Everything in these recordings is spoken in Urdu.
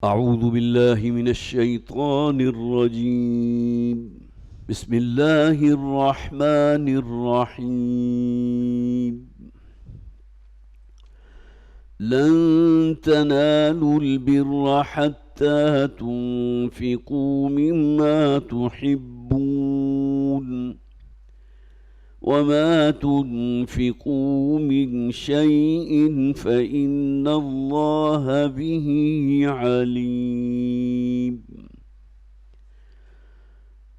أعوذ بالله من الشيطان الرجيم. بسم الله الرحمن الرحيم. لن تنالوا البر حتى تنفقوا مما تحبون وما تنفقوا من شيء فإن الله به عليم.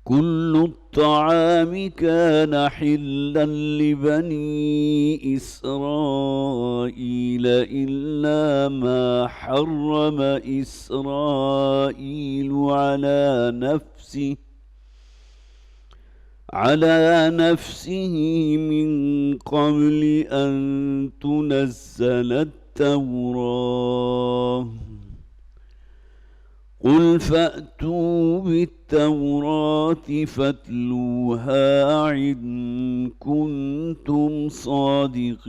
كل الطعام كان حلا لبني إسرائيل إلا ما حرم إسرائيل على نفسه من قبل أن تنزل التوراة. قل فأتوا بالتوراة فاتلوها إن كنتم صادقين.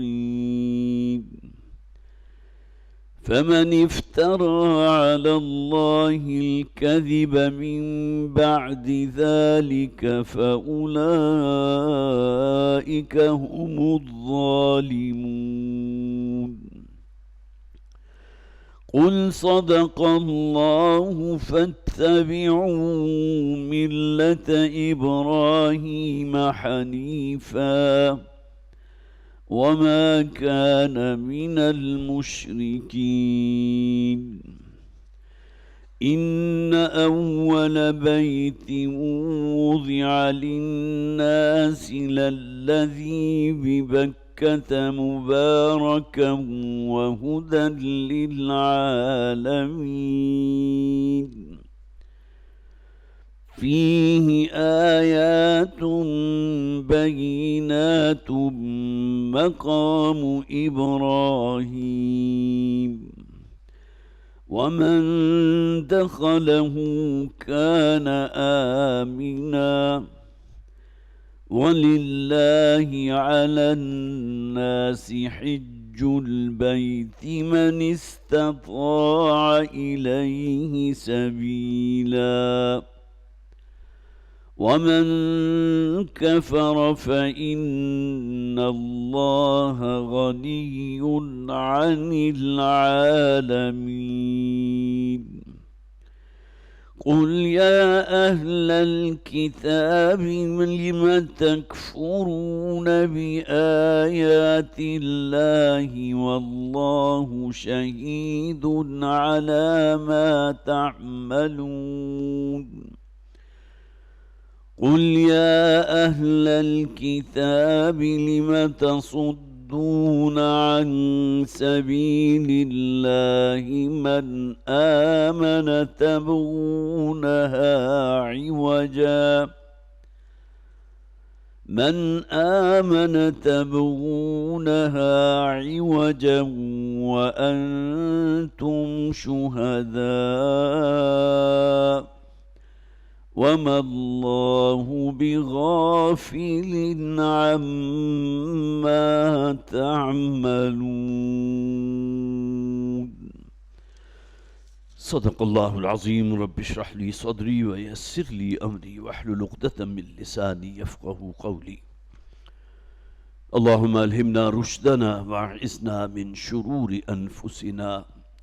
فمن افترى على الله الكذب من بعد ذلك فأولئك هم الظالمون. قل صدق الله فاتبعوا ملة إبراهيم حنيفا وما كان من المشركين. إن أول بيت وضع للناس للذي ببكة مباركا وهدى للعالمين. فيه آيات بينات مقام إبراهيم ومن دخله كان آمنا ولله على الناس حج البيت من استطاع إليه سبيلا ومن كفر فإن الله غني عن العالمين. قل يا أهل الكتاب لم تكفرون بآيات الله والله شهيد على ما تعملون. قل يا أهل الكتاب لم تصدون عن سبيل الله من آمن تبغونها عوجا وأنتم شهداء وما الله بغافل عما تعملون. صدق الله العظيم. رب اشرح لي صدري ويسر لي أمري واحلل عقدة من لساني يفقهوا قولي. اللهم ألهمنا رشدنا وأعذنا من شرور أنفسنا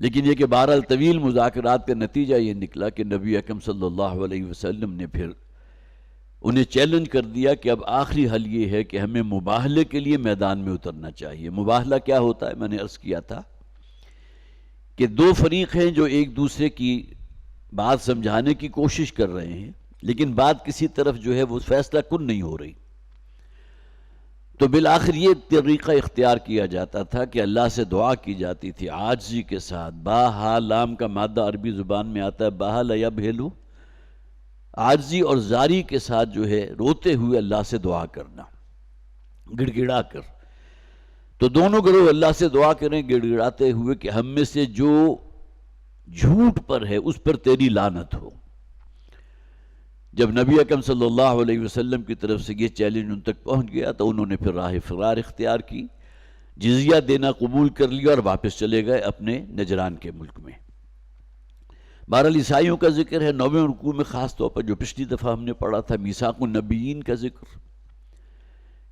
لیکن یہ کہ بہرحال طویل مذاکرات کا نتیجہ یہ نکلا کہ نبی اکرم صلی اللہ علیہ وسلم نے پھر انہیں چیلنج کر دیا کہ اب آخری حل یہ ہے کہ ہمیں مباہلے کے لیے میدان میں اترنا چاہیے۔ مباہلہ کیا ہوتا ہے؟ میں نے عرض کیا تھا کہ دو فریق ہیں جو ایک دوسرے کی بات سمجھانے کی کوشش کر رہے ہیں، لیکن بات کسی طرف جو ہے وہ فیصلہ کن نہیں ہو رہی، تو بالآخر یہ طریقہ اختیار کیا جاتا تھا کہ اللہ سے دعا کی جاتی تھی عاجزی کے ساتھ۔ با ہا لام کا مادہ عربی زبان میں آتا ہے باہا لا یبہلو، عاجزی اور زاری کے ساتھ جو ہے روتے ہوئے اللہ سے دعا کرنا، گڑ گڑا کر۔ تو دونوں گروہ اللہ سے دعا کریں گڑ گڑاتے ہوئے کہ ہم میں سے جو جھوٹ پر ہے اس پر تیری لعنت ہو۔ جب نبی اکرم صلی اللہ علیہ وسلم کی طرف سے یہ چیلنج ان تک پہنچ گیا تو انہوں نے پھر راہ فرار اختیار کی، جزیہ دینا قبول کر لیا اور واپس چلے گئے اپنے نجران کے ملک میں۔ بہرحال عیسائیوں کا ذکر ہے 9ویں رکوع میں، خاص طور پر جو پچھلی دفعہ ہم نے پڑھا تھا میثاق النبیین کا ذکر،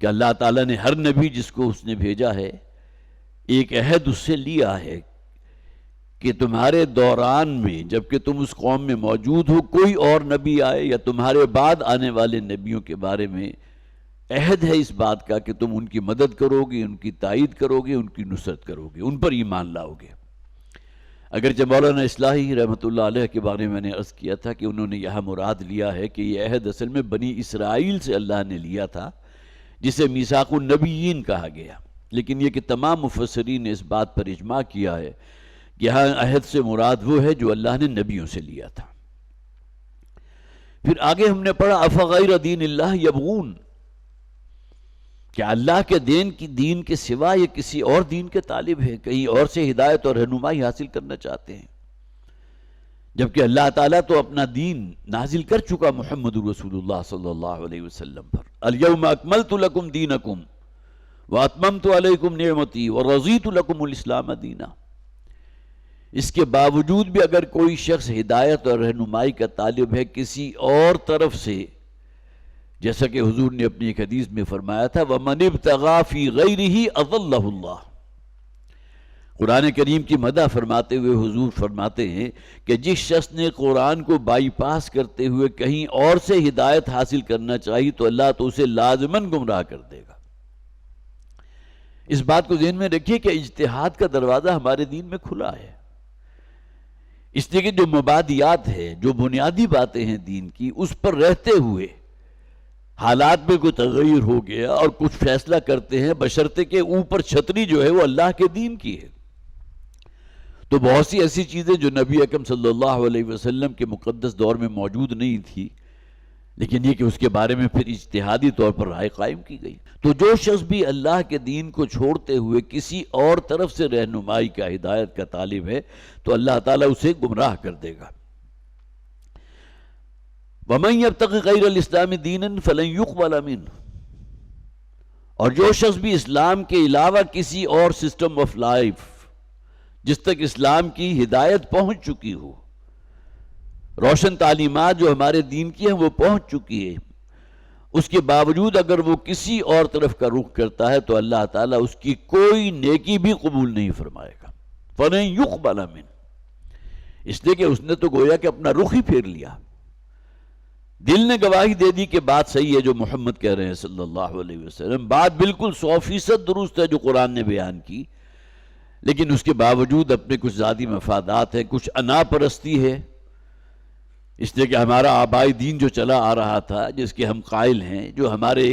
کہ اللہ تعالیٰ نے ہر نبی جس کو اس نے بھیجا ہے ایک عہد اس سے لیا ہے کہ تمہارے دوران میں جبکہ تم اس قوم میں موجود ہو کوئی اور نبی آئے یا تمہارے بعد آنے والے نبیوں کے بارے میں عہد ہے اس بات کا کہ تم ان کی مدد کرو گے، ان کی تائید کرو گے، ان کی نصرت کرو گے، ان پر ایمان لاؤ گے۔ اگرچہ مولانا اصلاحی رحمۃ اللہ علیہ کے بارے میں نے عرض کیا تھا کہ انہوں نے یہاں مراد لیا ہے کہ یہ عہد اصل میں بنی اسرائیل سے اللہ نے لیا تھا جسے میثاق النبیین کہا گیا، لیکن یہ کہ تمام مفسرین نے اس بات پر اجماع کیا ہے کہ یہاں عہد سے مراد وہ ہے جو اللہ نے نبیوں سے لیا تھا۔ پھر آگے ہم نے پڑھا افغیر دین اللہ یبغون، کہ اللہ کے دین کے سوا یہ کسی اور دین کے طالب ہے، کہیں اور سے ہدایت اور رہنمائی حاصل کرنا چاہتے ہیں، جبکہ اللہ تعالیٰ تو اپنا دین نازل کر چکا محمد رسول اللہ صلی اللہ علیہ وسلم پر۔ الیوم اکملت لکم دینکم واتممت علیکم نعمتی ورضیت لکم الاسلام دینا۔ اس کے باوجود بھی اگر کوئی شخص ہدایت اور رہنمائی کا طالب ہے کسی اور طرف سے، جیسا کہ حضور نے اپنی ایک حدیث میں فرمایا تھا وَمَنِ ابْتَغَى فِي غَيْرِهِ أَضَلَّهُ اللَّهُ، قرآن کریم کی مدح فرماتے ہوئے حضور فرماتے ہیں کہ جس شخص نے قرآن کو بائی پاس کرتے ہوئے کہیں اور سے ہدایت حاصل کرنا چاہیے تو اللہ تو اسے لازماً گمراہ کر دے گا۔ اس بات کو ذہن میں رکھیے کہ اجتہاد کا دروازہ ہمارے دین میں کھلا ہے، اس لیے کہ جو مبادیات ہے، جو بنیادی باتیں ہیں دین کی، اس پر رہتے ہوئے حالات میں کوئی تغیر ہو گیا اور کچھ فیصلہ کرتے ہیں بشرطے کہ اوپر چھتری جو ہے وہ اللہ کے دین کی ہے۔ تو بہت سی ایسی چیزیں جو نبی اکرم صلی اللہ علیہ وسلم کے مقدس دور میں موجود نہیں تھی، لیکن یہ کہ اس کے بارے میں پھر اجتہادی طور پر رائے قائم کی گئی۔ تو جو شخص بھی اللہ کے دین کو چھوڑتے ہوئے کسی اور طرف سے رہنمائی کا، ہدایت کا طالب ہے تو اللہ تعالیٰ اسے گمراہ کر دے گا۔ وَمَنْ يَبْتَغِ غَيْرَ الْإِسْلَامِ دِينًا فَلَنْ يُقْبَلَ مِنْهُ، اور جو شخص بھی اسلام کے علاوہ کسی اور سسٹم آف لائف جس تک اسلام کی ہدایت پہنچ چکی ہو، روشن تعلیمات جو ہمارے دین کی ہیں وہ پہنچ چکی ہے، اس کے باوجود اگر وہ کسی اور طرف کا رخ کرتا ہے تو اللہ تعالیٰ اس کی کوئی نیکی بھی قبول نہیں فرمائے گا۔ فَلَنْ يُقْبَلَ مِنْهُ، اس لیے کہ اس نے تو گویا کہ اپنا رخ ہی پھیر لیا، دل نے گواہی دے دی کہ بات صحیح ہے جو محمد کہہ رہے ہیں صلی اللہ علیہ وسلم، بات بالکل 100% درست ہے جو قرآن نے بیان کی، لیکن اس کے باوجود اپنے کچھ ذاتی مفادات ہیں، کچھ انا پرستی ہے، اس لیے کہ ہمارا آبائی دین جو چلا آ رہا تھا جس کے ہم قائل ہیں، جو ہمارے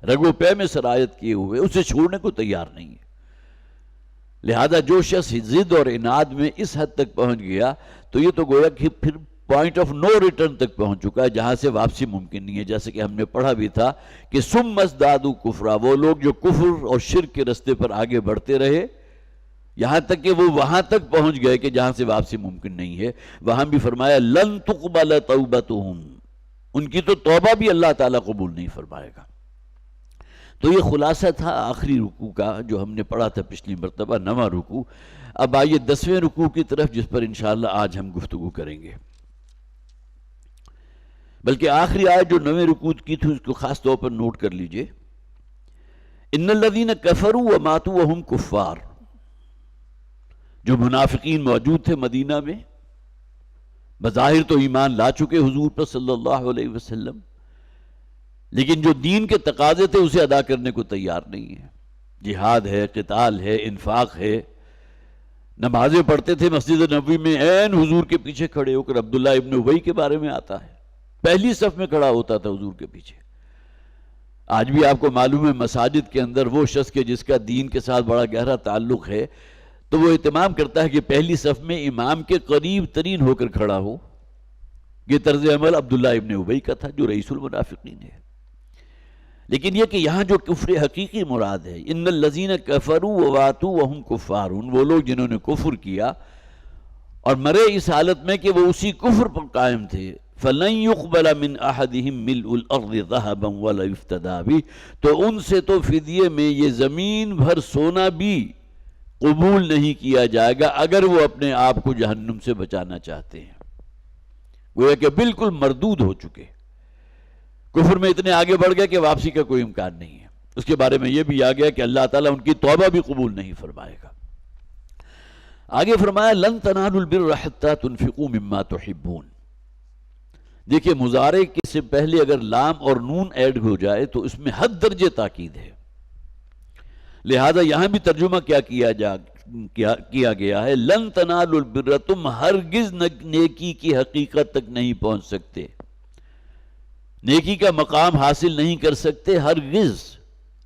رگو پے میں سرایت کیے ہوئے، اسے چھوڑنے کو تیار نہیں ہے۔ لہذا جو شخص ضد اور عناد میں اس حد تک پہنچ گیا تو یہ تو گویا کہ پھر پوائنٹ آف نو ریٹرن تک پہنچ چکا ہے، جہاں سے واپسی ممکن نہیں ہے، جیسے کہ ہم نے پڑھا بھی تھا کہ ثم ازدادوا کفرا، وہ لوگ جو کفر اور شرک کے رستے پر آگے بڑھتے رہے یہاں تک کہ وہ وہاں تک پہنچ گئے کہ جہاں سے واپسی ممکن نہیں ہے۔ وہاں بھی فرمایا لن تقبل توبتہم، ان کی تو توبہ بھی اللہ تعالیٰ قبول نہیں فرمائے گا۔ تو یہ خلاصہ تھا آخری رکوع کا جو ہم نے پڑھا تھا پچھلی مرتبہ، 9واں رکوع۔ اب آئیے 10ویں رکوع کی طرف جس پر انشاءاللہ آج ہم گفتگو کریں گے، بلکہ آخری آیت جو 9ویں رکوع کی تھی اس کو خاص طور پر نوٹ کر لیجئے، ان الذین کفروا وماتوا وهم کفار، جو منافقین موجود تھے مدینہ میں، بظاہر تو ایمان لا چکے حضور پر صلی اللہ علیہ وسلم، لیکن جو دین کے تقاضے تھے اسے ادا کرنے کو تیار نہیں ہے. جہاد ہے، قتال ہے، انفاق ہے، نمازیں پڑھتے تھے مسجد نبوی میں عین حضور کے پیچھے کھڑے ہو کر. عبداللہ ابن ابی کے بارے میں آتا ہے پہلی صف میں کھڑا ہوتا تھا حضور کے پیچھے. آج بھی آپ کو معلوم ہے مساجد کے اندر وہ شخص کے جس کا دین کے ساتھ بڑا گہرا تعلق ہے تو وہ اہتمام کرتا ہے کہ پہلی صف میں امام کے قریب ترین ہو کر کھڑا ہو. یہ طرز عمل عبداللہ ابن ابی کا تھا جو رئیس المنافقین ہے. لیکن یہ کہ یہاں جو کفر حقیقی مراد ہے، ان الذین کفروا وماتوا وهم کفار، وہ لوگ جنہوں نے کفر کیا اور مرے اس حالت میں کہ وہ اسی کفر پر قائم تھے. فَلَن يُقْبَلَ مِنْ أَحَدِهِمْ مِلْءُ الْأَرْضِ ذَهَبًا وَلَا يُفْتَدَىٰ بِهِ، تو ان سے تو فدیے میں یہ زمین بھر سونا بھی قبول نہیں کیا جائے گا اگر وہ اپنے آپ کو جہنم سے بچانا چاہتے ہیں. گویا کہ بالکل مردود ہو چکے، کفر میں اتنے آگے بڑھ گئے کہ واپسی کا کوئی امکان نہیں ہے. اس کے بارے میں یہ بھی آ گیا کہ اللہ تعالیٰ ان کی توبہ بھی قبول نہیں فرمائے گا. آگے فرمایا لن تنالوا البر حتى تنفقوا مما تحبون. دیکھیں مضارع کے سے پہلے اگر لام اور نون ایڈ ہو جائے تو اس میں حد درجے تاکید ہے، لہذا یہاں بھی ترجمہ کیا گیا ہے لن تنالوا البر، تم ہرگز نیکی کی حقیقت تک نہیں پہنچ سکتے، نیکی کا مقام حاصل نہیں کر سکتے ہرگز.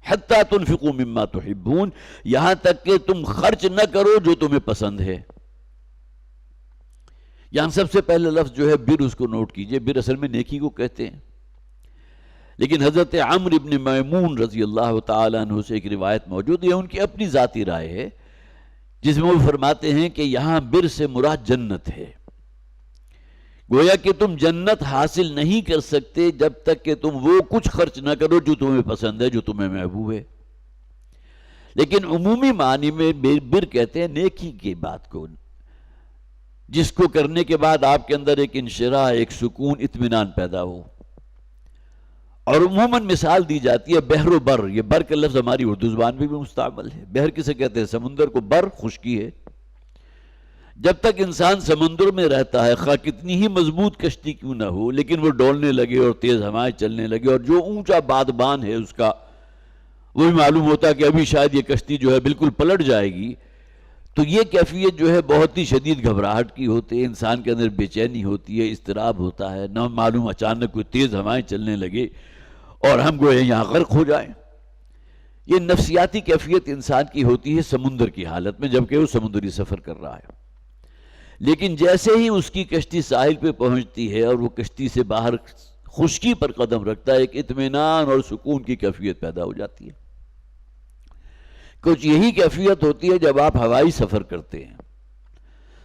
حتی تنفقوا مما تحبون، یہاں تک کہ تم خرچ نہ کرو جو تمہیں پسند ہے. یہاں سب سے پہلے لفظ جو ہے بر، اس کو نوٹ کیجئے. بر اصل میں نیکی کو کہتے ہیں، لیکن حضرت عمرو بن میمون رضی اللہ تعالیٰ عنہ سے ایک روایت موجود ہے، ان کی اپنی ذاتی رائے ہے، جس میں وہ فرماتے ہیں کہ یہاں بر سے مراد جنت ہے. گویا کہ تم جنت حاصل نہیں کر سکتے جب تک کہ تم وہ کچھ خرچ نہ کرو جو تمہیں پسند ہے، جو تمہیں محبوب ہے. لیکن عمومی معنی میں بر کہتے ہیں نیکی کی بات کو، جس کو کرنے کے بعد آپ کے اندر ایک انشراح، ایک سکون، اطمینان پیدا ہو. اور عموماً مثال دی جاتی ہے بحر و بر. یہ بر کا لفظ ہماری اردو زبان میں بھی مستعمل ہے. بحر کسے کہتے ہیں؟ سمندر کو. بر خشکی ہے. جب تک انسان سمندر میں رہتا ہے، خواہ کتنی ہی مضبوط کشتی کیوں نہ ہو، لیکن وہ ڈولنے لگے اور تیز ہوائیں چلنے لگے اور جو اونچا بادبان ہے اس کا وہ بھی معلوم ہوتا ہے کہ ابھی شاید یہ کشتی جو ہے بالکل پلٹ جائے گی، تو یہ کیفیت جو ہے بہت ہی شدید گھبراہٹ کی ہوتی ہے. انسان کے اندر بے چینی ہوتی ہے، اضطراب ہوتا ہے، نہ معلوم اچانک کوئی تیز ہوائیں چلنے لگے اور ہم گویا یہاں غرق ہو جائیں. یہ نفسیاتی کیفیت انسان کی ہوتی ہے سمندر کی حالت میں جبکہ وہ سمندری سفر کر رہا ہے. لیکن جیسے ہی اس کی کشتی ساحل پہ پہنچتی ہے اور وہ کشتی سے باہر خشکی پر قدم رکھتا ہے، ایک اطمینان اور سکون کی کیفیت پیدا ہو جاتی ہے. کچھ یہی کیفیت ہوتی ہے جب آپ ہوائی سفر کرتے ہیں.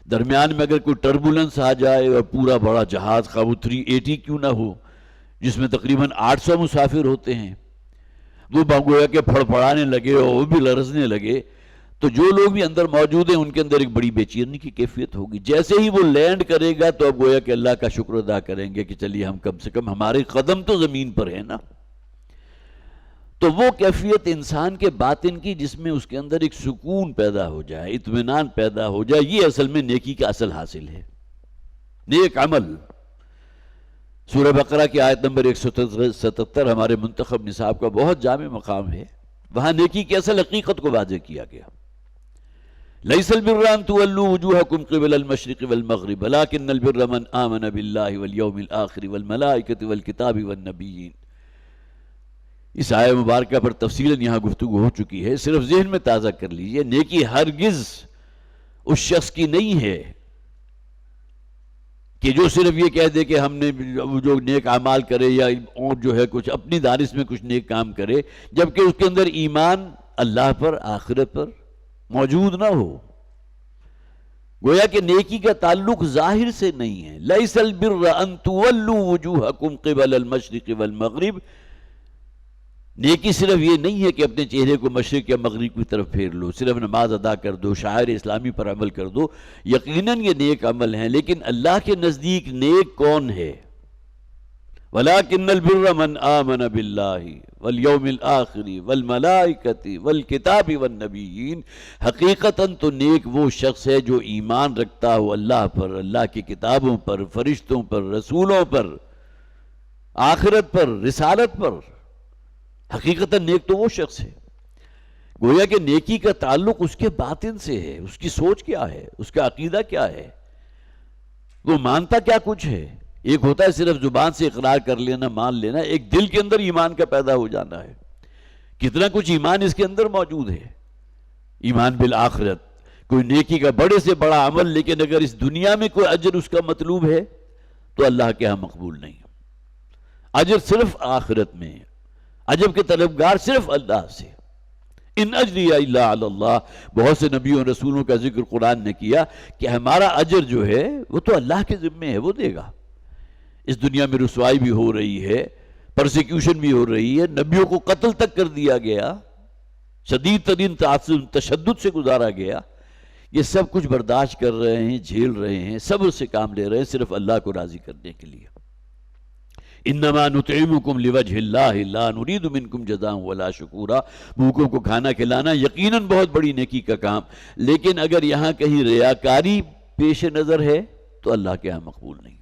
درمیان میں اگر کوئی ٹربولنس آ جائے اور پورا بڑا جہاز خواہ وہ 380 کیوں نہ ہو، جس میں تقریباً 800 مسافر ہوتے ہیں، وہ گویا کہ پھڑپھڑانے لگے اور وہ بھی لرزنے لگے، تو جو لوگ بھی اندر موجود ہیں ان کے اندر ایک بڑی بے چینی کی کیفیت ہوگی. جیسے ہی وہ لینڈ کرے گا تو اب گویا کہ اللہ کا شکر ادا کریں گے کہ چلیے ہم کم سے کم ہمارے قدم تو زمین پر ہے نا. تو وہ کیفیت انسان کے باطن کی جس میں اس کے اندر ایک سکون پیدا ہو جائے، اطمینان پیدا ہو جائے، یہ اصل میں نیکی کا اصل حاصل ہے. نیک عمل. سورہ بقرہ کی آیت نمبر 177 ہمارے منتخب نصاب کا بہت جامع مقام ہے. وہاں نیکی کی اصل حقیقت کو واضح کیا گیا. لَيْسَ الْبِرَّ أَن تُوَلُّوا وُجُوهَكُمْ قِبَلَ الْمَشْرِقِ وَالْمَغْرِبِ وَلَكِنَّ الْبِرَّ مَنْ آمَنَ بِاللَّهِ وَالْيَوْمِ الْآخِرِ وَالْمَلَائِكَةِ وَالْكِتَابِ وَالنَّبِيِّينَ. اس آیہ مبارکہ پر تفصیلاً یہاں گفتگو ہو چکی ہے، صرف ذہن میں تازہ کر لیجئے. نیکی ہرگز اس شخص کی نہیں ہے کہ جو صرف یہ کہہ دے کہ ہم نے جو نیک اعمال کرے یا اور جو ہے کچھ اپنی دانش میں کچھ نیک کام کرے جبکہ اس کے اندر ایمان اللہ پر، آخرت پر موجود نہ ہو. گویا کہ نیکی کا تعلق ظاہر سے نہیں ہے. لَيْسَ الْبِرَّ أَن تُوَلُّوا وُجُوهَكُمْ قِبَلَ الْمَشْرِقِ وَالْمَغْرِبِ. نیکی صرف یہ نہیں ہے کہ اپنے چہرے کو مشرق یا مغرب کی طرف پھیر لو، صرف نماز ادا کر دو، شعائر اسلامی پر عمل کر دو. یقیناً یہ نیک عمل ہیں، لیکن اللہ کے نزدیک نیک کون ہے؟ وَلَكِنَّ الْبِرَّ مَنْ آمَنَ بِاللَّهِ وَالْيَوْمِ الْآخِرِ وَالْمَلَائِكَةِ وَالْكِتَابِ وَالنَّبِيِّينَ، حقیقتاً تو نیک وہ شخص ہے جو ایمان رکھتا ہو اللہ پر، اللہ کی کتابوں پر، فرشتوں پر، رسولوں پر، آخرت پر، رسالت پر۔ حقیقتاً نیک تو وہ شخص ہے۔ گویا کہ نیکی کا تعلق اس کے باطن سے ہے، اس کی سوچ کیا ہے، اس کا عقیدہ کیا ہے، وہ مانتا کیا کچھ ہے۔ ایک ہوتا ہے صرف زبان سے اقرار کر لینا، مان لینا، ایک دل کے اندر ایمان کا پیدا ہو جانا ہے۔ کتنا کچھ ایمان اس کے اندر موجود ہے۔ ایمان بالآخرت، کوئی نیکی کا بڑے سے بڑا عمل، لیکن اگر اس دنیا میں کوئی اجر اس کا مطلوب ہے تو اللہ کے ہاں مقبول نہیں۔ اجر صرف آخرت میں، اجر کے طلبگار صرف اللہ سے۔ ان اجری الا علی اللہ، بہت سے نبیوں اور رسولوں کا ذکر قرآن نے کیا کہ ہمارا اجر جو ہے وہ تو اللہ کے ذمے ہے، وہ دے گا۔ اس دنیا میں رسوائی بھی ہو رہی ہے، پرسیکیوشن بھی ہو رہی ہے، نبیوں کو قتل تک کر دیا گیا، شدید ترین تشدد سے گزارا گیا، یہ سب کچھ برداشت کر رہے ہیں، جھیل رہے ہیں، صبر سے کام لے رہے ہیں، صرف اللہ کو راضی کرنے کے لیے۔ انما نطعمکم لوجہ اللہ لا نرید منکم جزاء ولا شکورا، بھوکوں کو کھانا کھلانا یقیناً بہت بڑی نیکی کا کام، لیکن اگر یہاں کہیں ریاکاری پیش نظر ہے تو اللہ کے ہاں مقبول نہیں۔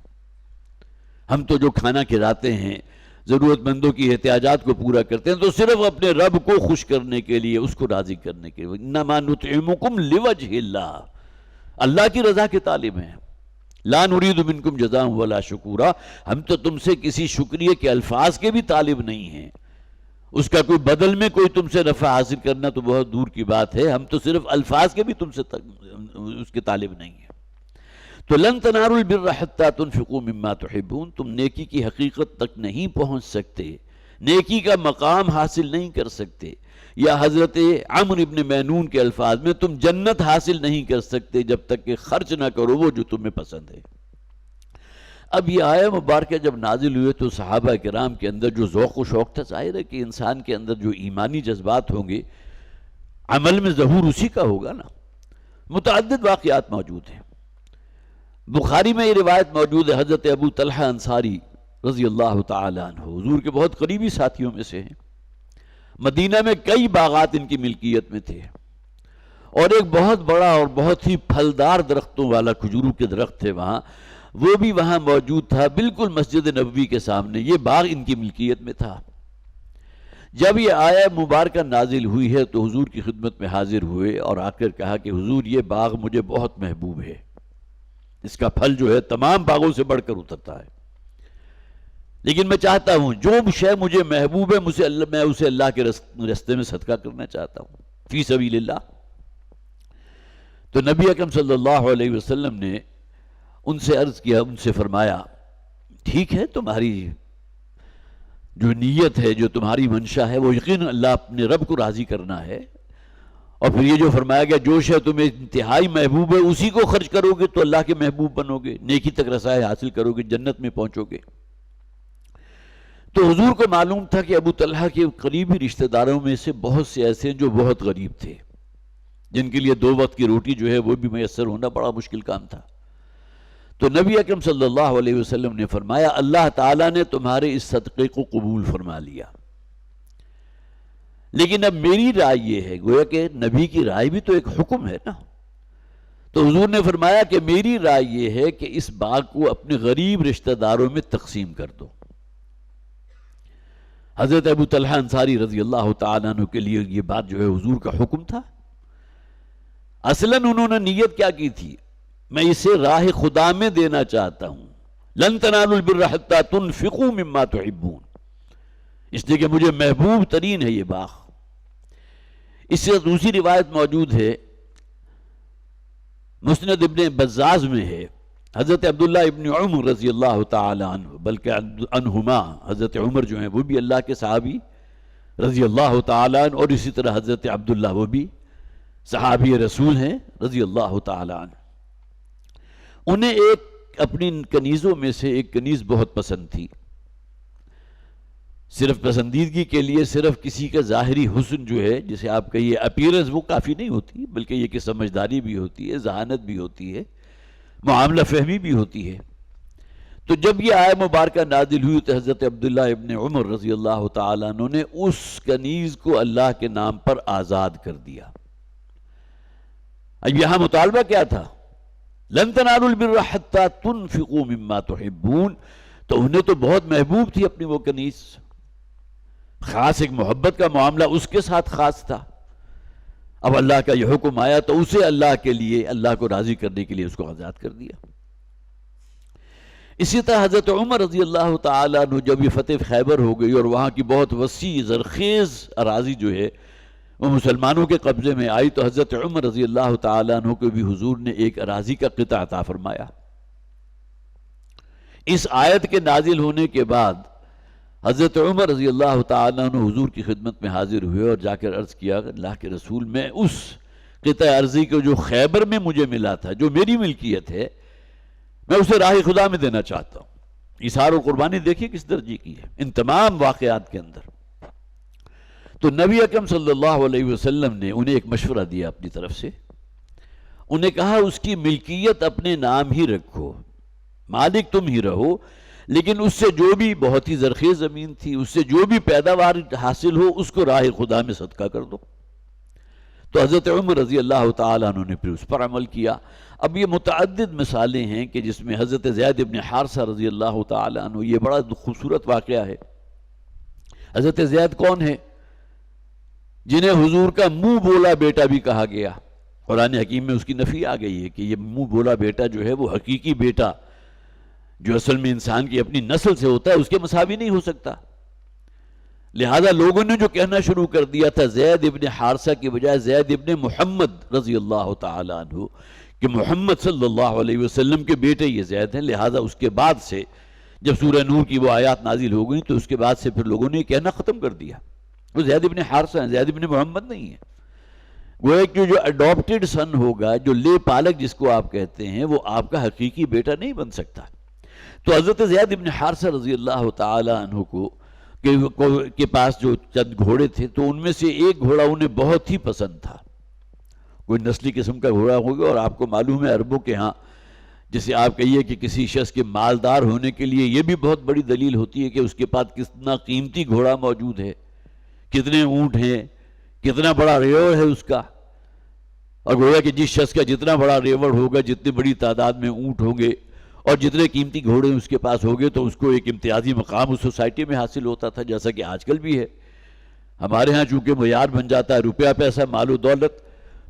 ہم تو جو کھانا کھلاتے ہیں، ضرورت مندوں کی احتیاجات کو پورا کرتے ہیں، تو صرف اپنے رب کو خوش کرنے کے لیے، اس کو راضی کرنے کے لیے۔ انما نطعمکم لوجہ اللہ، اللہ کی رضا کی طالب ہیں۔ لا نرید منکم جزاء ولا شکورا، ہم تو تم سے کسی شکریہ کے الفاظ کے بھی طالب نہیں ہیں، اس کا کوئی بدل میں کوئی تم سے نفع حاصل کرنا تو بہت دور کی بات ہے، ہم تو صرف الفاظ کے بھی تم سے اس کے طالب نہیں ہیں۔ تو لن تنالوا البر حتى تنفقوا مما تحبون، تم نیکی کی حقیقت تک نہیں پہنچ سکتے، نیکی کا مقام حاصل نہیں کر سکتے، یا حضرت عمرو ابن مینون کے الفاظ میں تم جنت حاصل نہیں کر سکتے جب تک کہ خرچ نہ کرو وہ جو تمہیں پسند ہے۔ اب یہ آیہ مبارکہ جب نازل ہوئے تو صحابہ کرام کے اندر جو ذوق و شوق تھا، ظاہر ہے کہ انسان کے اندر جو ایمانی جذبات ہوں گے، عمل میں ظہور اسی کا ہوگا نا۔ متعدد واقعات موجود ہیں، بخاری میں یہ روایت موجود ہے، حضرت ابو طلحہ انصاری رضی اللہ تعالی عنہ حضور کے بہت قریبی ساتھیوں میں سے ہیں، مدینہ میں کئی باغات ان کی ملکیت میں تھے، اور ایک بہت بڑا اور بہت ہی پھلدار درختوں والا کھجوروں کے درخت تھے وہاں، وہ بھی وہاں موجود تھا، بالکل مسجد نبوی کے سامنے یہ باغ ان کی ملکیت میں تھا۔ جب یہ آیہ مبارکہ نازل ہوئی ہے تو حضور کی خدمت میں حاضر ہوئے اور آ کر کہا کہ حضور یہ باغ مجھے بہت محبوب ہے، اس کا پھل جو ہے تمام باغوں سے بڑھ کر اترتا ہے، لیکن میں چاہتا ہوں جو شے مجھے محبوب ہے میں اسے اللہ کے راستے میں صدقہ کرنا چاہتا ہوں، فی سبیل اللہ۔ تو نبی اکرم صلی اللہ علیہ وسلم نے ان سے عرض کیا، ان سے فرمایا ٹھیک ہے، تمہاری جو نیت ہے، جو تمہاری منشا ہے، وہ یقین اللہ اپنے رب کو راضی کرنا ہے، اور پھر یہ جو فرمایا گیا جو شے تمہیں انتہائی محبوب ہے اسی کو خرچ کرو گے تو اللہ کے محبوب بنو گے، نیکی تک رسائی حاصل کرو گے، جنت میں پہنچو گے۔ تو حضور کو معلوم تھا کہ ابو طلحہ کے قریبی رشتہ داروں میں سے بہت سے ایسے ہیں جو بہت غریب تھے، جن کے لیے 2 وقت کی روٹی جو ہے وہ بھی میسر ہونا بڑا مشکل کام تھا۔ تو نبی اکرم صلی اللہ علیہ وسلم نے فرمایا اللہ تعالیٰ نے تمہارے اس صدقے کو قبول فرما لیا، لیکن اب میری رائے یہ ہے، گویا کہ نبی کی رائے بھی تو ایک حکم ہے نا، تو حضور نے فرمایا کہ میری رائے یہ ہے کہ اس باغ کو اپنے غریب رشتہ داروں میں تقسیم کر دو۔ حضرت ابو طلحہ انصاری رضی اللہ تعالیٰ عنہ کے لیے یہ بات جو ہے حضور کا حکم تھا۔ اصلاً انہوں نے نیت کیا کی تھی، میں اسے راہ خدا میں دینا چاہتا ہوں، لن تنالوا البر حتى تنفقوا مما تحبون، اس لیے کہ مجھے محبوب ترین ہے یہ باغ۔ اس سے دوسری روایت موجود ہے، مسند ابن بزاز میں ہے، حضرت عبداللہ ابن عمر رضی اللہ تعالی عنہ، بلکہ عنہما، حضرت عمر جو ہیں وہ بھی اللہ کے صحابی رضی اللہ تعالی عنہ، اور اسی طرح حضرت عبداللہ وہ بھی صحابی رسول ہیں رضی اللہ تعالی عنہ۔ انہیں ایک اپنی کنیزوں میں سے ایک کنیز بہت پسند تھی، صرف پسندیدگی کے لیے صرف کسی کا ظاہری حسن جو ہے جسے آپ کہیے اپیرنس وہ کافی نہیں ہوتی، بلکہ یہ کہ سمجھداری بھی ہوتی ہے، ذہانت بھی ہوتی ہے، معاملہ فہمی بھی ہوتی ہے۔ تو جب یہ آیت مبارکہ نازل ہوئی تو حضرت عبداللہ ابن عمر رضی اللہ تعالیٰ عنہ نے اس کنیز کو اللہ کے نام پر آزاد کر دیا۔ اب یہاں مطالبہ کیا تھا؟ لن تنالوا البر حتى تنفقوا مما تحبون، تو انہیں تو بہت محبوب تھی اپنی وہ کنیز، خاص ایک محبت کا معاملہ اس کے ساتھ خاص تھا۔ اب اللہ کا یہ حکم آیا تو اسے اللہ کے لیے، اللہ کو راضی کرنے کے لیے اس کو آزاد کر دیا۔ اسی طرح حضرت عمر رضی اللہ تعالیٰ عنہ جب یہ فتح خیبر ہو گئی اور وہاں کی بہت وسیع زرخیز اراضی جو ہے وہ مسلمانوں کے قبضے میں آئی، تو حضرت عمر رضی اللہ تعالیٰ عنہ کو بھی حضور نے ایک اراضی کا قطع عطا فرمایا۔ اس آیت کے نازل ہونے کے بعد حضرت عمر رضی اللہ تعالیٰ عنہ حضور کی خدمت میں حاضر ہوئے اور جا کر عرض کیا، اللہ کے رسول، میں اس قطع ارضی کو جو خیبر میں مجھے ملا تھا، جو میری ملکیت ہے، میں اسے راہ خدا میں دینا چاہتا ہوں۔ ایثار و قربانی دیکھیے کس درجے کی ہے ان تمام واقعات کے اندر۔ تو نبی اکرم صلی اللہ علیہ وسلم نے انہیں ایک مشورہ دیا اپنی طرف سے، انہیں کہا اس کی ملکیت اپنے نام ہی رکھو، مالک تم ہی رہو، لیکن اس سے جو بھی بہت ہی زرخیز زمین تھی، اس سے جو بھی پیداوار حاصل ہو اس کو راہ خدا میں صدقہ کر دو۔ تو حضرت عمر رضی اللہ تعالیٰ عنہ نے پھر اس پر عمل کیا۔ اب یہ متعدد مثالیں ہیں کہ جس میں حضرت زید ابن حارثہ رضی اللہ تعالیٰ عنہ، یہ بڑا خوبصورت واقعہ ہے۔ حضرت زید کون ہے؟ جنہیں حضور کا منہ بولا بیٹا بھی کہا گیا۔ قرآن حکیم میں اس کی نفی آ گئی ہے کہ یہ منہ بولا بیٹا جو ہے وہ حقیقی بیٹا جو اصل میں انسان کی اپنی نسل سے ہوتا ہے اس کے مساوی نہیں ہو سکتا۔ لہذا لوگوں نے جو کہنا شروع کر دیا تھا زید ابن حارثہ کی بجائے زید ابن محمد رضی اللہ تعالیٰ عنہ، کہ محمد صلی اللہ علیہ وسلم کے بیٹے یہ زید ہیں، لہذا اس کے بعد سے جب سورہ نور کی وہ آیات نازل ہو گئیں تو اس کے بعد سے پھر لوگوں نے یہ کہنا ختم کر دیا وہ زید ابن حارثہ ہیں، زید ابن محمد نہیں ہے۔ گویا کہ جو اڈاپٹڈ سن ہوگا، جو لے پالک جس کو آپ کہتے ہیں، وہ آپ کا حقیقی بیٹا نہیں بن سکتا۔ تو حضرت زید ابن حارثہ رضی اللہ تعالیٰ عنہ کے پاس جو چند گھوڑے تھے تو ان میں سے ایک گھوڑا انہیں بہت ہی پسند تھا، کوئی نسلی قسم کا گھوڑا ہوگا، اور آپ کو معلوم ہے عربوں کے ہاں جسے آپ کہیے کہ کسی شخص کے مالدار ہونے کے لیے یہ بھی بہت بڑی دلیل ہوتی ہے کہ اس کے پاس کتنا قیمتی گھوڑا موجود ہے، کتنے اونٹ ہیں، کتنا بڑا ریوڑ ہے اس کا۔ اور گویا کہ جس شخص کا جتنا بڑا ریوڑ ہوگا، جتنی بڑی تعداد میں اونٹ ہوں گے اور جتنے قیمتی گھوڑے اس کے پاس ہوگے تو اس کو ایک امتیازی مقام اس سوسائٹی میں حاصل ہوتا تھا، جیسا کہ آج کل بھی ہے۔ ہمارے ہاں چونکہ معیار بن جاتا ہے روپیہ پیسہ مال و دولت،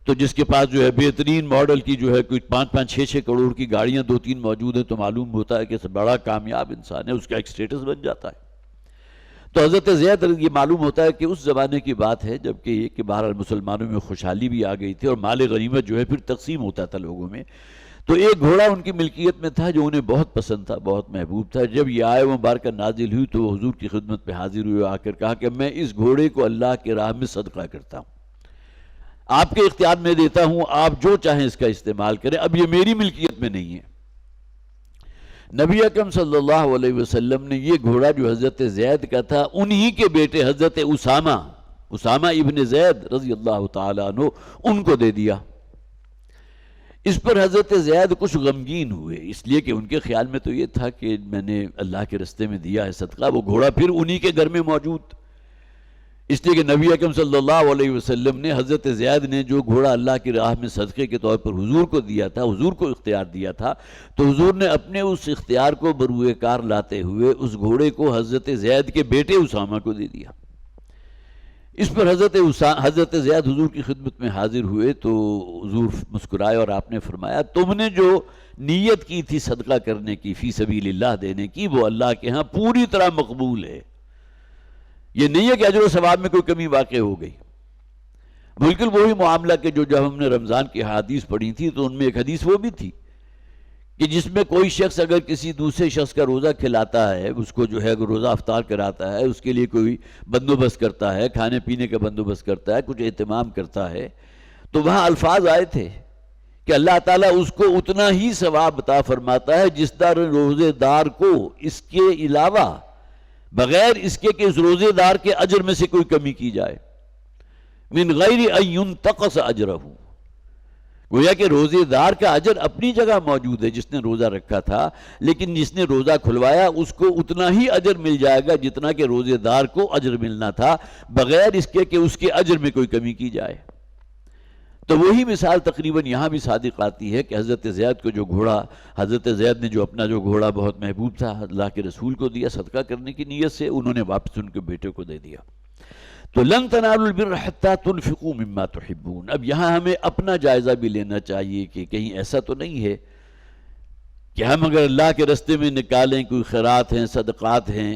تو جس کے پاس جو ہے بہترین ماڈل کی جو ہے کوئی 5-6 کروڑ کی گاڑیاں 2-3 موجود ہیں تو معلوم ہوتا ہے کہ بڑا کامیاب انسان ہے، اس کا ایک سٹیٹس بن جاتا ہے۔ تو حضرت زید یہ معلوم ہوتا ہے کہ اس زمانے کی بات ہے جبکہ یہ کہ بہرحال مسلمانوں میں خوشحالی بھی آ گئی تھی اور مال غنیمت جو ہے پھر تقسیم ہوتا تھا لوگوں میں۔ تو ایک گھوڑا ان کی ملکیت میں تھا جو انہیں بہت پسند تھا، بہت محبوب تھا۔ جب یہ آیت مبارکہ نازل ہوئی تو وہ حضور کی خدمت پہ حاضر ہوئے، آ کر کہا کہ میں اس گھوڑے کو اللہ کی راہ میں صدقہ کرتا ہوں، آپ کے اختیار میں دیتا ہوں، آپ جو چاہیں اس کا استعمال کریں، اب یہ میری ملکیت میں نہیں ہے۔ نبی اکرم صلی اللہ علیہ وسلم نے یہ گھوڑا جو حضرت زید کا تھا انہی کے بیٹے حضرت اسامہ ابن زید رضی اللہ تعالیٰ عنہ ان کو دے دیا۔ اس پر حضرت زید کچھ غمگین ہوئے، اس لیے کہ ان کے خیال میں تو یہ تھا کہ میں نے اللہ کے رستے میں دیا ہے صدقہ، وہ گھوڑا پھر انہی کے گھر میں موجود، اس لیے کہ نبی اکرم صلی اللہ علیہ وسلم نے حضرت زید نے جو گھوڑا اللہ کی راہ میں صدقے کے طور پر حضور کو دیا تھا، حضور کو اختیار دیا تھا، تو حضور نے اپنے اس اختیار کو بروئے کار لاتے ہوئے اس گھوڑے کو حضرت زید کے بیٹے اسامہ کو دے دیا۔ اس پر حضرت زید حضور کی خدمت میں حاضر ہوئے تو حضور مسکرائے اور آپ نے فرمایا تم نے جو نیت کی تھی صدقہ کرنے کی، فی سبیل اللہ دینے کی، وہ اللہ کے ہاں پوری طرح مقبول ہے۔ یہ نہیں ہے کہ اجر و ثواب میں کوئی کمی واقع ہو گئی، بالکل وہی معاملہ کہ جب ہم نے رمضان کی حدیث پڑھی تھی تو ان میں ایک حدیث وہ بھی تھی کہ جس میں کوئی شخص اگر کسی دوسرے شخص کا روزہ کھلاتا ہے، اس کو جو ہے اگر روزہ افطار کراتا ہے، اس کے لیے کوئی بندوبست کرتا ہے، کھانے پینے کا بندوبست کرتا ہے، کچھ اہتمام کرتا ہے، تو وہاں الفاظ آئے تھے کہ اللہ تعالیٰ اس کو اتنا ہی ثواب عطا فرماتا ہے جس طرح روزے دار کو اس کے علاوہ بغیر اس کے کہ اس روزے دار کے اجر میں سے کوئی کمی کی جائے، من غیر ان ينتقص اجرہ، گویا کہ روزے دار کا اجر اپنی جگہ موجود ہے جس نے روزہ رکھا تھا، لیکن جس نے روزہ کھلوایا اس کو اتنا ہی اجر مل جائے گا جتنا کہ روزے دار کو اجر ملنا تھا، بغیر اس کے کہ اس کے اجر میں کوئی کمی کی جائے۔ تو وہی مثال تقریباً یہاں بھی صادق آتی ہے کہ حضرت زید کو جو گھوڑا، حضرت زید نے جو اپنا جو گھوڑا بہت محبوب تھا اللہ کے رسول کو دیا صدقہ کرنے کی نیت سے، انہوں نے واپس ان کے بیٹے کو دے دیا۔ تو لن تنالوا البر حتى تنفقوا مما تحبون۔ اب یہاں ہمیں اپنا جائزہ بھی لینا چاہیے کہ کہیں ایسا تو نہیں ہے کہ ہم اگر اللہ کے رستے میں نکالیں، کوئی خیرات ہیں، صدقات ہیں،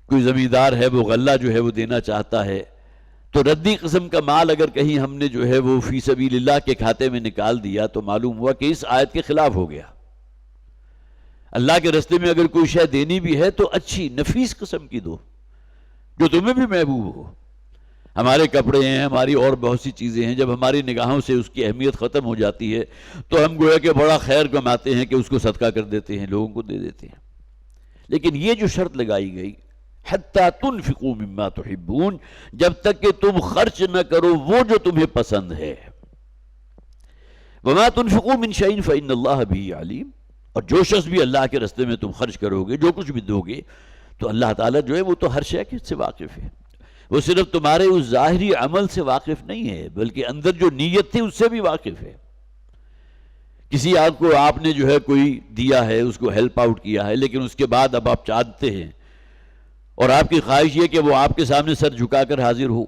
کوئی زمیندار ہے وہ غلہ جو ہے وہ دینا چاہتا ہے، تو ردی قسم کا مال اگر کہیں ہم نے جو ہے وہ فی سبیل اللہ کے کھاتے میں نکال دیا تو معلوم ہوا کہ اس آیت کے خلاف ہو گیا۔ اللہ کے رستے میں اگر کوئی شے دینی بھی ہے تو اچھی نفیس قسم کی دو، جو تمہیں بھی محبوب ہو۔ ہمارے کپڑے ہیں، ہماری اور بہت سی چیزیں ہیں، جب ہماری نگاہوں سے اس کی اہمیت ختم ہو جاتی ہے تو ہم گویا کہ بڑا خیر کماتے ہیں کہ اس کو صدقہ کر دیتے ہیں، لوگوں کو دے دیتے ہیں۔ لیکن یہ جو شرط لگائی گئی حتی تنفقوا مما تحبون، جب تک کہ تم خرچ نہ کرو وہ جو تمہیں پسند ہے۔ وما تنفقوا من شیء فإن اللہ بہ علیم، اور جو شخص بھی اللہ کے راستے میں تم خرچ کرو گے، جو کچھ بھی دو گے، تو اللہ تعالیٰ جو ہے وہ تو ہر شے سے واقف ہے۔ وہ صرف تمہارے اس ظاہری عمل سے واقف نہیں ہے بلکہ اندر جو نیت تھی اس سے بھی واقف ہے۔ کسی کو آپ نے جو ہے کوئی دیا ہے، اس کو ہیلپ آؤٹ کیا ہے، لیکن اس کے بعد اب آپ چاہتے ہیں اور آپ کی خواہش یہ کہ وہ آپ کے سامنے سر جھکا کر حاضر ہو،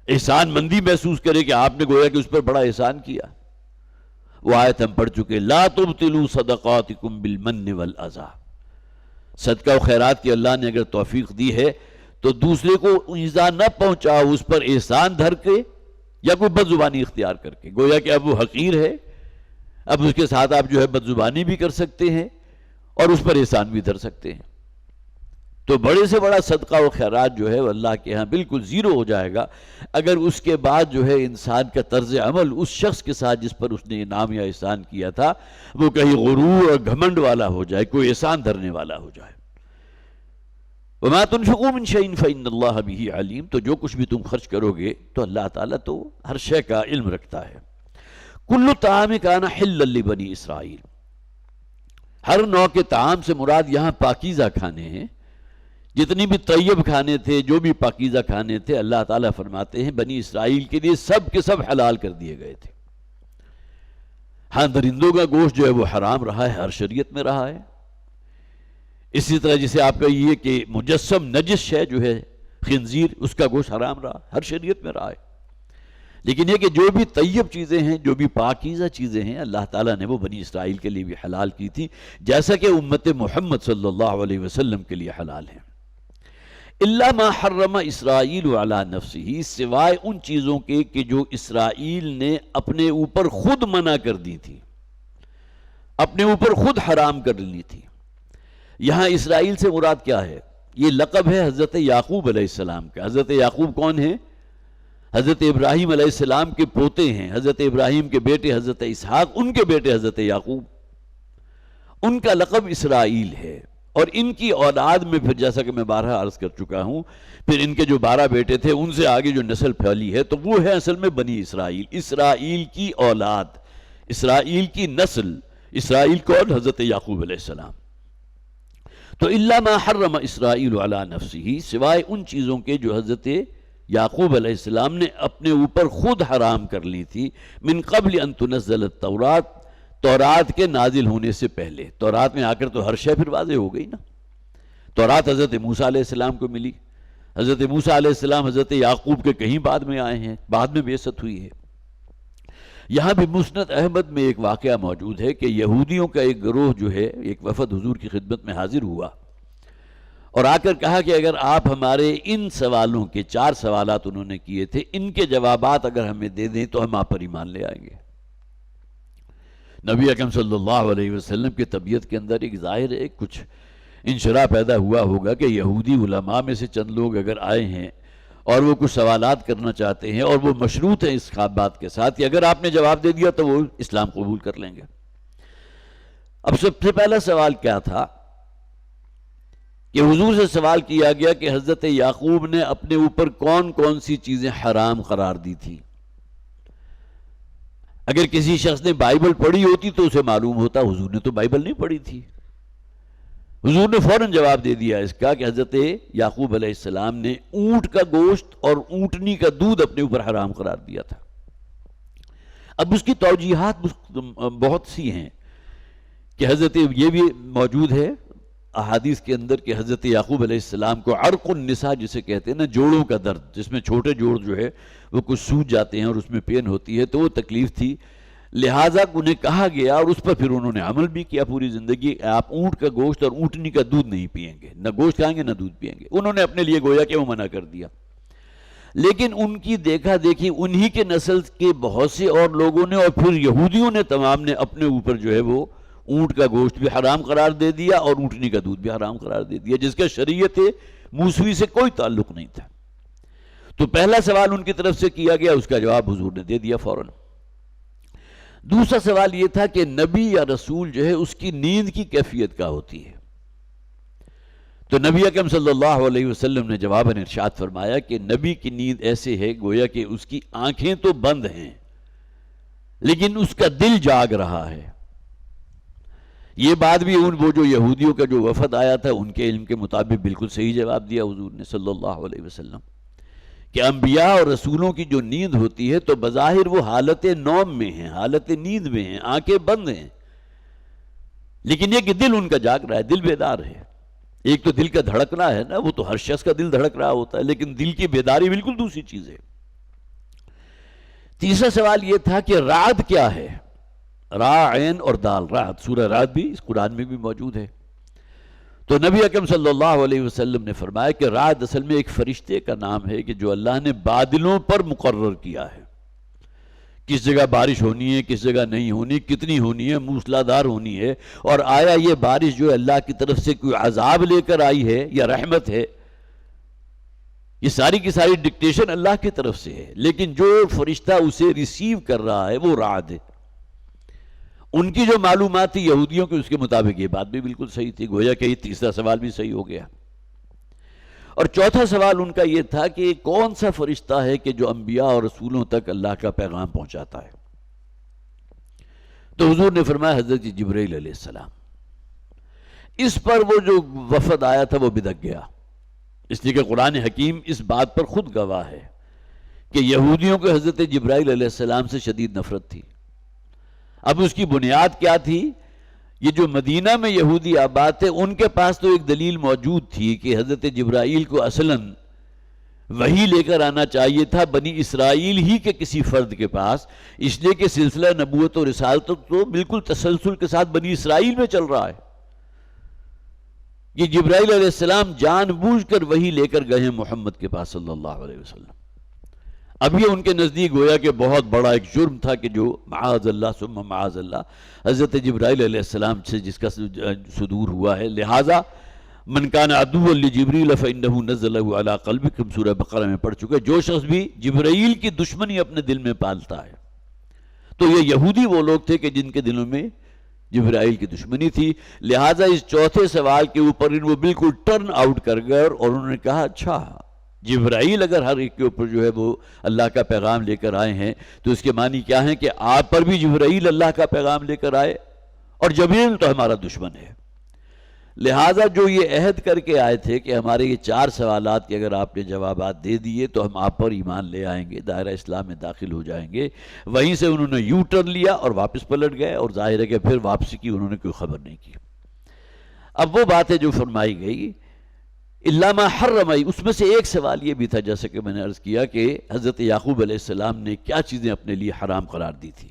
احسان مندی محسوس کرے کہ آپ نے گویا کہ اس پر بڑا احسان کیا۔ وہ آیت ہم پڑھ چکے، لا تبطلوا صدقاتکم بالمن والاذی۔ صدقہ و خیرات کی اللہ نے اگر توفیق دی ہے تو دوسرے کو ایذا نہ پہنچاؤ اس پر احسان دھر کے یا کوئی بد زبانی اختیار کر کے، گویا کہ اب وہ حقیر ہے، اب اس کے ساتھ آپ جو ہے بد زبانی بھی کر سکتے ہیں اور اس پر احسان بھی دھر سکتے ہیں۔ تو بڑے سے بڑا صدقہ و خیرات جو ہے وہ اللہ کے ہاں بالکل زیرو ہو جائے گا اگر اس کے بعد جو ہے انسان کا طرز عمل اس شخص کے ساتھ جس پر اس نے انعام یا احسان کیا تھا وہ کہیں غرور اور گھمنڈ والا ہو جائے، کوئی احسان دھرنے والا ہو جائے۔ وما تنفقوا من شيء فإن الله به علیم، تو جو کچھ بھی تم خرچ کرو گے تو اللہ تعالیٰ تو ہر شے کا علم رکھتا ہے۔ کل طعام کان حلا لبنی اسرائیل، ہر نوع کے طعام سے مراد یہاں پاکیزہ کھانے ہیں، جتنی بھی طیب کھانے تھے، جو بھی پاکیزہ کھانے تھے، اللہ تعالیٰ فرماتے ہیں بنی اسرائیل کے لیے سب کے سب حلال کر دیے گئے تھے۔ ہاں درندوں کا گوشت جو ہے وہ حرام رہا ہے، ہر شریعت میں رہا ہے۔ اسی طرح جسے آپ کا یہ کہ مجسم نجس شے جو ہے خنزیر، اس کا گوشت حرام رہا، ہر شریعت میں رہا ہے۔ لیکن یہ کہ جو بھی طیب چیزیں ہیں، جو بھی پاکیزہ چیزیں ہیں، اللہ تعالیٰ نے وہ بنی اسرائیل کے لیے بھی حلال کی تھی، جیسا کہ امت محمد صلی اللہ علیہ وسلم کے لیے حلال ہیں۔ الا ما حرم اسرائیل علی نفسہ، سوائے ان چیزوں کے کہ جو اسرائیل نے اپنے اوپر خود منع کر دی تھی، اپنے اوپر خود حرام کر لی تھی۔ یہاں اسرائیل سے مراد کیا ہے؟ یہ لقب ہے حضرت یعقوب علیہ السلام کا۔ حضرت یعقوب کون ہیں؟ حضرت ابراہیم علیہ السلام کے پوتے ہیں، حضرت ابراہیم کے بیٹے حضرت اسحاق، ان کے بیٹے حضرت یعقوب، ان کا لقب اسرائیل ہے۔ اور ان کی اولاد میں پھر جیسا کہ میں بارہا عرض کر چکا ہوں، پھر ان کے جو 12 بیٹے تھے ان سے آگے جو نسل پھیلی ہے تو وہ ہے اصل میں بنی اسرائیل، اسرائیل کی اولاد، اسرائیل کی نسل۔ اسرائیل کون؟ حضرت یعقوب علیہ السلام۔ تو الا ما حرم اسرائیل علی نفسہ، سوائے ان چیزوں کے جو حضرت یعقوب علیہ السلام نے اپنے اوپر خود حرام کر لی تھی، من قبل ان تنزل التورات، تورات کے نازل ہونے سے پہلے۔ تورات میں آ کر تو ہر شے پھر واضح ہو گئی نا۔ تورات حضرت موسیٰ علیہ السلام کو ملی، حضرت موسیٰ علیہ السلام حضرت یعقوب کے کہیں بعد میں آئے ہیں، بعد میں بعثت ہوئی ہے۔ یہاں بھی مسند احمد میں ایک واقعہ موجود ہے کہ یہودیوں کا ایک گروہ جو ہے، ایک وفد حضور کی خدمت میں حاضر ہوا اور آ کر کہا کہ اگر آپ ہمارے ان سوالوں کے 4 سوالات انہوں نے کیے تھے، ان کے جوابات اگر ہمیں دے دیں تو ہم آپ پر ایمان لے آئیں گے۔ نبی اکرم صلی اللہ علیہ وسلم کی طبیعت کے اندر ایک ظاہر ہے کچھ انشراح پیدا ہوا ہوگا کہ یہودی علماء میں سے چند لوگ اگر آئے ہیں اور وہ کچھ سوالات کرنا چاہتے ہیں اور وہ مشروط ہیں اس بات کے ساتھ کہ اگر آپ نے جواب دے دیا تو وہ اسلام قبول کر لیں گے۔ اب سب سے پہلا سوال کیا تھا کہ حضور سے سوال کیا گیا کہ حضرت یعقوب نے اپنے اوپر کون کون سی چیزیں حرام قرار دی تھی۔ اگر کسی شخص نے بائبل پڑھی ہوتی تو اسے معلوم ہوتا حضور نے تو بائبل نہیں پڑھی تھی. حضور نے فوراً جواب دے دیا اس کا کہ حضرت یعقوب علیہ السلام نے اونٹ کا گوشت اور اونٹنی کا دودھ اپنے اوپر حرام قرار دیا تھا. اب اس کی توجیحات بہت سی ہیں کہ حضرت یہ بھی موجود ہے احادیث کے اندر کہ حضرت یعقوب علیہ السلام کو عرق النساء جسے کہتے ہیں نا، جوڑوں کا درد، جس میں چھوٹے جوڑ جو ہے وہ کچھ سوج جاتے ہیں اور اس میں پین ہوتی ہے، تو وہ تکلیف تھی، لہٰذا انہیں کہا گیا اور اس پر پھر انہوں نے عمل بھی کیا پوری زندگی. آپ اونٹ کا گوشت اور اونٹنی کا دودھ نہیں پئیں گے، نہ گوشت کھائیں گے نہ دودھ پئیں گے. انہوں نے اپنے لیے گویا کہ وہ منع کر دیا. لیکن ان کی دیکھا دیکھی انہی کے نسل کے بہت سے اور لوگوں نے اور پھر یہودیوں نے تمام نے اپنے اوپر جو ہے وہ اونٹ کا گوشت بھی حرام قرار دے دیا اور اونٹنی کا دودھ بھی حرام قرار دے دیا، جس کا شریعت موسوی سے کوئی تعلق نہیں تھا. تو پہلا سوال ان کی طرف سے کیا گیا، اس کا جواب حضور نے دے دیا فوراً. دوسرا سوال یہ تھا کہ نبی یا رسول جو ہے اس کی نیند کی کیفیت کیا ہوتی ہے. تو نبی اکرم صلی اللہ علیہ وسلم نے جواباً ارشاد فرمایا کہ نبی کی نیند ایسے ہے گویا کہ اس کی آنکھیں تو بند ہیں لیکن اس کا دل جاگ رہا ہے. یہ بات بھی وہ جو یہودیوں کا جو وفد آیا تھا ان کے علم کے مطابق بالکل صحیح جواب دیا حضور نے صلی اللہ علیہ وسلم کہ انبیاء اور رسولوں کی جو نیند ہوتی ہے تو بظاہر وہ حالت نوم میں ہیں، حالت نیند میں ہیں، آنکھیں بند ہیں، لیکن یہ کہ دل ان کا جاگ رہا ہے، دل بیدار ہے. ایک تو دل کا دھڑکنا ہے نا، وہ تو ہر شخص کا دل دھڑک رہا ہوتا ہے، لیکن دل کی بیداری بالکل دوسری چیز ہے. تیسرا سوال یہ تھا کہ رعد کیا ہے؟ را عین اور دال، رعد، سورہ رعد بھی اس قرآن میں بھی موجود ہے. تو نبی اکرم صلی اللہ علیہ وسلم نے فرمایا کہ رعد اصل میں ایک فرشتے کا نام ہے کہ جو اللہ نے بادلوں پر مقرر کیا ہے، کس جگہ بارش ہونی ہے، کس جگہ نہیں ہونی، کتنی ہونی ہے، موسلادھار ہونی ہے، اور آیا یہ بارش جو اللہ کی طرف سے کوئی عذاب لے کر آئی ہے یا رحمت ہے. یہ ساری کی ساری ڈکٹیشن اللہ کی طرف سے ہے، لیکن جو فرشتہ اسے ریسیو کر رہا ہے وہ رعد ہے. ان کی جو معلومات تھی یہودیوں کے، اس کے مطابق یہ بات بھی بالکل صحیح تھی، گویا کہ یہ تیسرا سوال بھی صحیح ہو گیا. اور چوتھا سوال ان کا یہ تھا کہ کون سا فرشتہ ہے کہ جو انبیاء اور رسولوں تک اللہ کا پیغام پہنچاتا ہے. تو حضور نے فرمایا حضرت جبرائیل علیہ السلام. اس پر وہ جو وفد آیا تھا وہ بدک گیا، اس لیے کہ قرآن حکیم اس بات پر خود گواہ ہے کہ یہودیوں کو حضرت جبرائیل علیہ السلام سے شدید نفرت تھی. اب اس کی بنیاد کیا تھی؟ یہ جو مدینہ میں یہودی آباد تھے ان کے پاس تو ایک دلیل موجود تھی کہ حضرت جبرائیل کو اصلاً وحی لے کر آنا چاہیے تھا بنی اسرائیل ہی کے کسی فرد کے پاس، اس لیے کہ سلسلہ نبوت و رسالت تو بالکل تسلسل کے ساتھ بنی اسرائیل میں چل رہا ہے. یہ جبرائیل علیہ السلام جان بوجھ کر وحی لے کر گئے ہیں محمد کے پاس صلی اللہ علیہ وسلم. اب یہ ان کے نزدیک گویا کہ بہت بڑا ایک جرم تھا کہ جو معاذ اللہ ثم معاذ اللہ حضرت جبرائیل علیہ السلام سے جس کا صدور ہوا ہے. لہٰذا من کان عدوا لجبریل فإنہ نزلہ علی قلبک، ہم سورہ بقرہ میں پڑھ چکے. جو شخص بھی جبرائیل کی دشمنی اپنے دل میں پالتا ہے، تو یہ یہودی وہ لوگ تھے کہ جن کے دلوں میں جبرائیل کی دشمنی تھی. لہٰذا اس چوتھے سوال کے اوپر وہ بالکل ٹرن آؤٹ کر گئے اور انہوں نے کہا اچھا جبرائیل اگر ہر ایک کے اوپر جو ہے وہ اللہ کا پیغام لے کر آئے ہیں تو اس کے معنی کیا ہیں کہ آپ پر بھی جبرائیل اللہ کا پیغام لے کر آئے، اور جبرائیل تو ہمارا دشمن ہے. لہٰذا جو یہ عہد کر کے آئے تھے کہ ہمارے یہ 4 سوالات کے اگر آپ نے جوابات دے دیے تو ہم آپ پر ایمان لے آئیں گے، دائرہ اسلام میں داخل ہو جائیں گے، وہیں سے انہوں نے یو ٹرن لیا اور واپس پلٹ گئے، اور ظاہر ہے کہ پھر واپسی کی انہوں نے کوئی خبر نہیں کی. اب وہ باتیں جو فرمائی گئی الا ما حرم، اس میں سے ایک سوال یہ بھی تھا جیسے کہ میں نے عرض کیا کہ حضرت یعقوب علیہ السلام نے کیا چیزیں اپنے لیے حرام قرار دی تھی.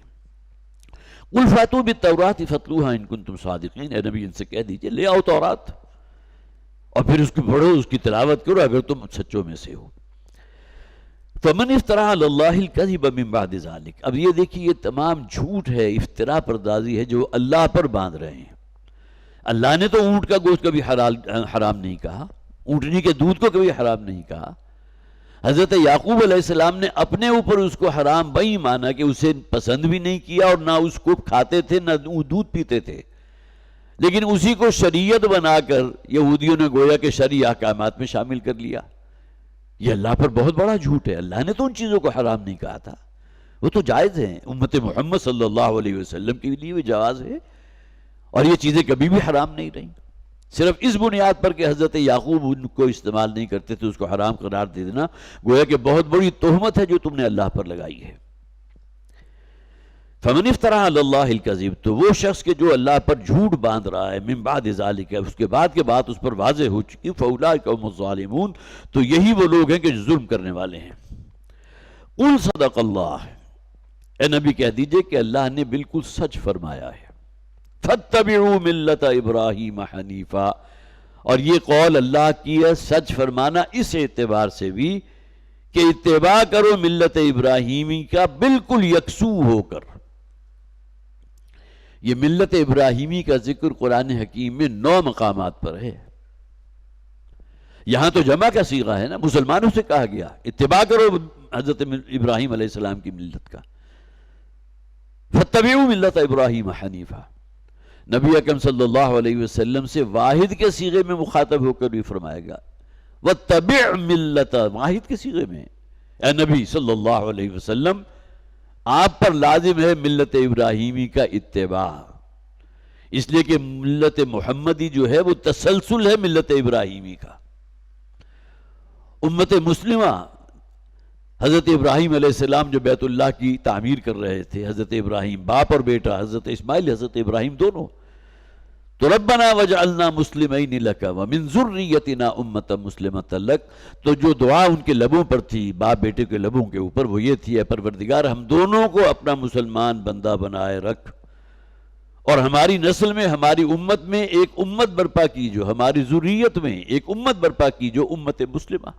قل فاتوا بالتوراۃ فاتلوها ان کنتم صادقین، اے نبی ان سے کہہ دیجئے لے آؤ تورات اور پھر اس کو پڑھو، اس کی تلاوت کرو اگر تم سچوں میں سے ہو. فمن افترى علی اللہ الکذب من بعد ذلک، اب یہ دیکھیے یہ تمام جھوٹ ہے، افتراء پردازی ہے جو اللہ پر باندھ رہے ہیں. اللہ نے تو اونٹ کا گوشت کبھی حرام نہیں کہا، اونٹنی کے دودھ کو کبھی حرام نہیں کہا. حضرت یعقوب علیہ السلام نے اپنے اوپر اس کو حرام بہی مانا کہ اسے پسند بھی نہیں کیا اور نہ اس کو کھاتے تھے نہ دودھ پیتے تھے، لیکن اسی کو شریعت بنا کر یہودیوں نے گویا کہ شرعی احکامات میں شامل کر لیا. یہ اللہ پر بہت بڑا جھوٹ ہے. اللہ نے تو ان چیزوں کو حرام نہیں کہا تھا، وہ تو جائز ہیں، امت محمد صلی اللہ علیہ وسلم کے لیے بھی جواز ہے، اور یہ چیزیں کبھی بھی حرام نہیں رہیں۔ صرف اس بنیاد پر کہ حضرت یعقوب ان کو استعمال نہیں کرتے تھے اس کو حرام قرار دے دینا گویا کہ بہت بڑی تہمت ہے جو تم نے اللہ پر لگائی ہے۔ فمن افترى علی اللہ الکذب، تو وہ شخص کہ جو اللہ پر جھوٹ باندھ رہا ہے، من بعد ذالک، اس کے بعد بات اس پر واضح ہو چکی، فاولئک هم الظالمون، تو یہی وہ لوگ ہیں کہ جو ظلم کرنے والے ہیں۔ قل صدق اللہ، اے نبی کہہ دیجئے کہ اللہ نے بالکل سچ فرمایا ہے۔ فاتبعوا ملت ابراہیم حنیفا، اور یہ قول اللہ کی ہے، سچ فرمانا اس اعتبار سے بھی کہ اتباع کرو ملت ابراہیمی کا بالکل یکسو ہو کر۔ یہ ملت ابراہیمی کا ذکر قرآن حکیم میں 9 مقامات پر ہے۔ یہاں تو جمع کا صیغہ ہے نا، مسلمانوں سے کہا گیا اتباع کرو حضرت ابراہیم علیہ السلام کی ملت کا۔ فاتبعوا ملت ابراہیم حنیفا، نبی اکرم صلی اللہ علیہ وسلم سے واحد کے صیغے میں مخاطب ہو کر بھی فرمائے گا واتبع ملت، واحد کے صیغے میں، اے نبی صلی اللہ علیہ وسلم آپ پر لازم ہے ملت ابراہیمی کا اتباع، اس لیے کہ ملت محمدی جو ہے وہ تسلسل ہے ملت ابراہیمی کا۔ امت مسلمہ حضرت ابراہیم علیہ السلام جو بیت اللہ کی تعمیر کر رہے تھے، حضرت ابراہیم باپ اور بیٹا، حضرت اسماعیل حضرت ابراہیم دونوں، تو ربنا وجعلنا مسلمین لک ومن ذریتنا امۃ مسلمۃ لک، تو جو دعا ان کے لبوں پر تھی، باپ بیٹے کے لبوں کے اوپر، وہ یہ تھی، اے پروردگار ہم دونوں کو اپنا مسلمان بندہ بنائے رکھ، اور ہماری نسل میں، ہماری امت میں ایک امت برپا کی جو ہماری ذریت میں ایک امت برپا کی جو امت مسلمہ۔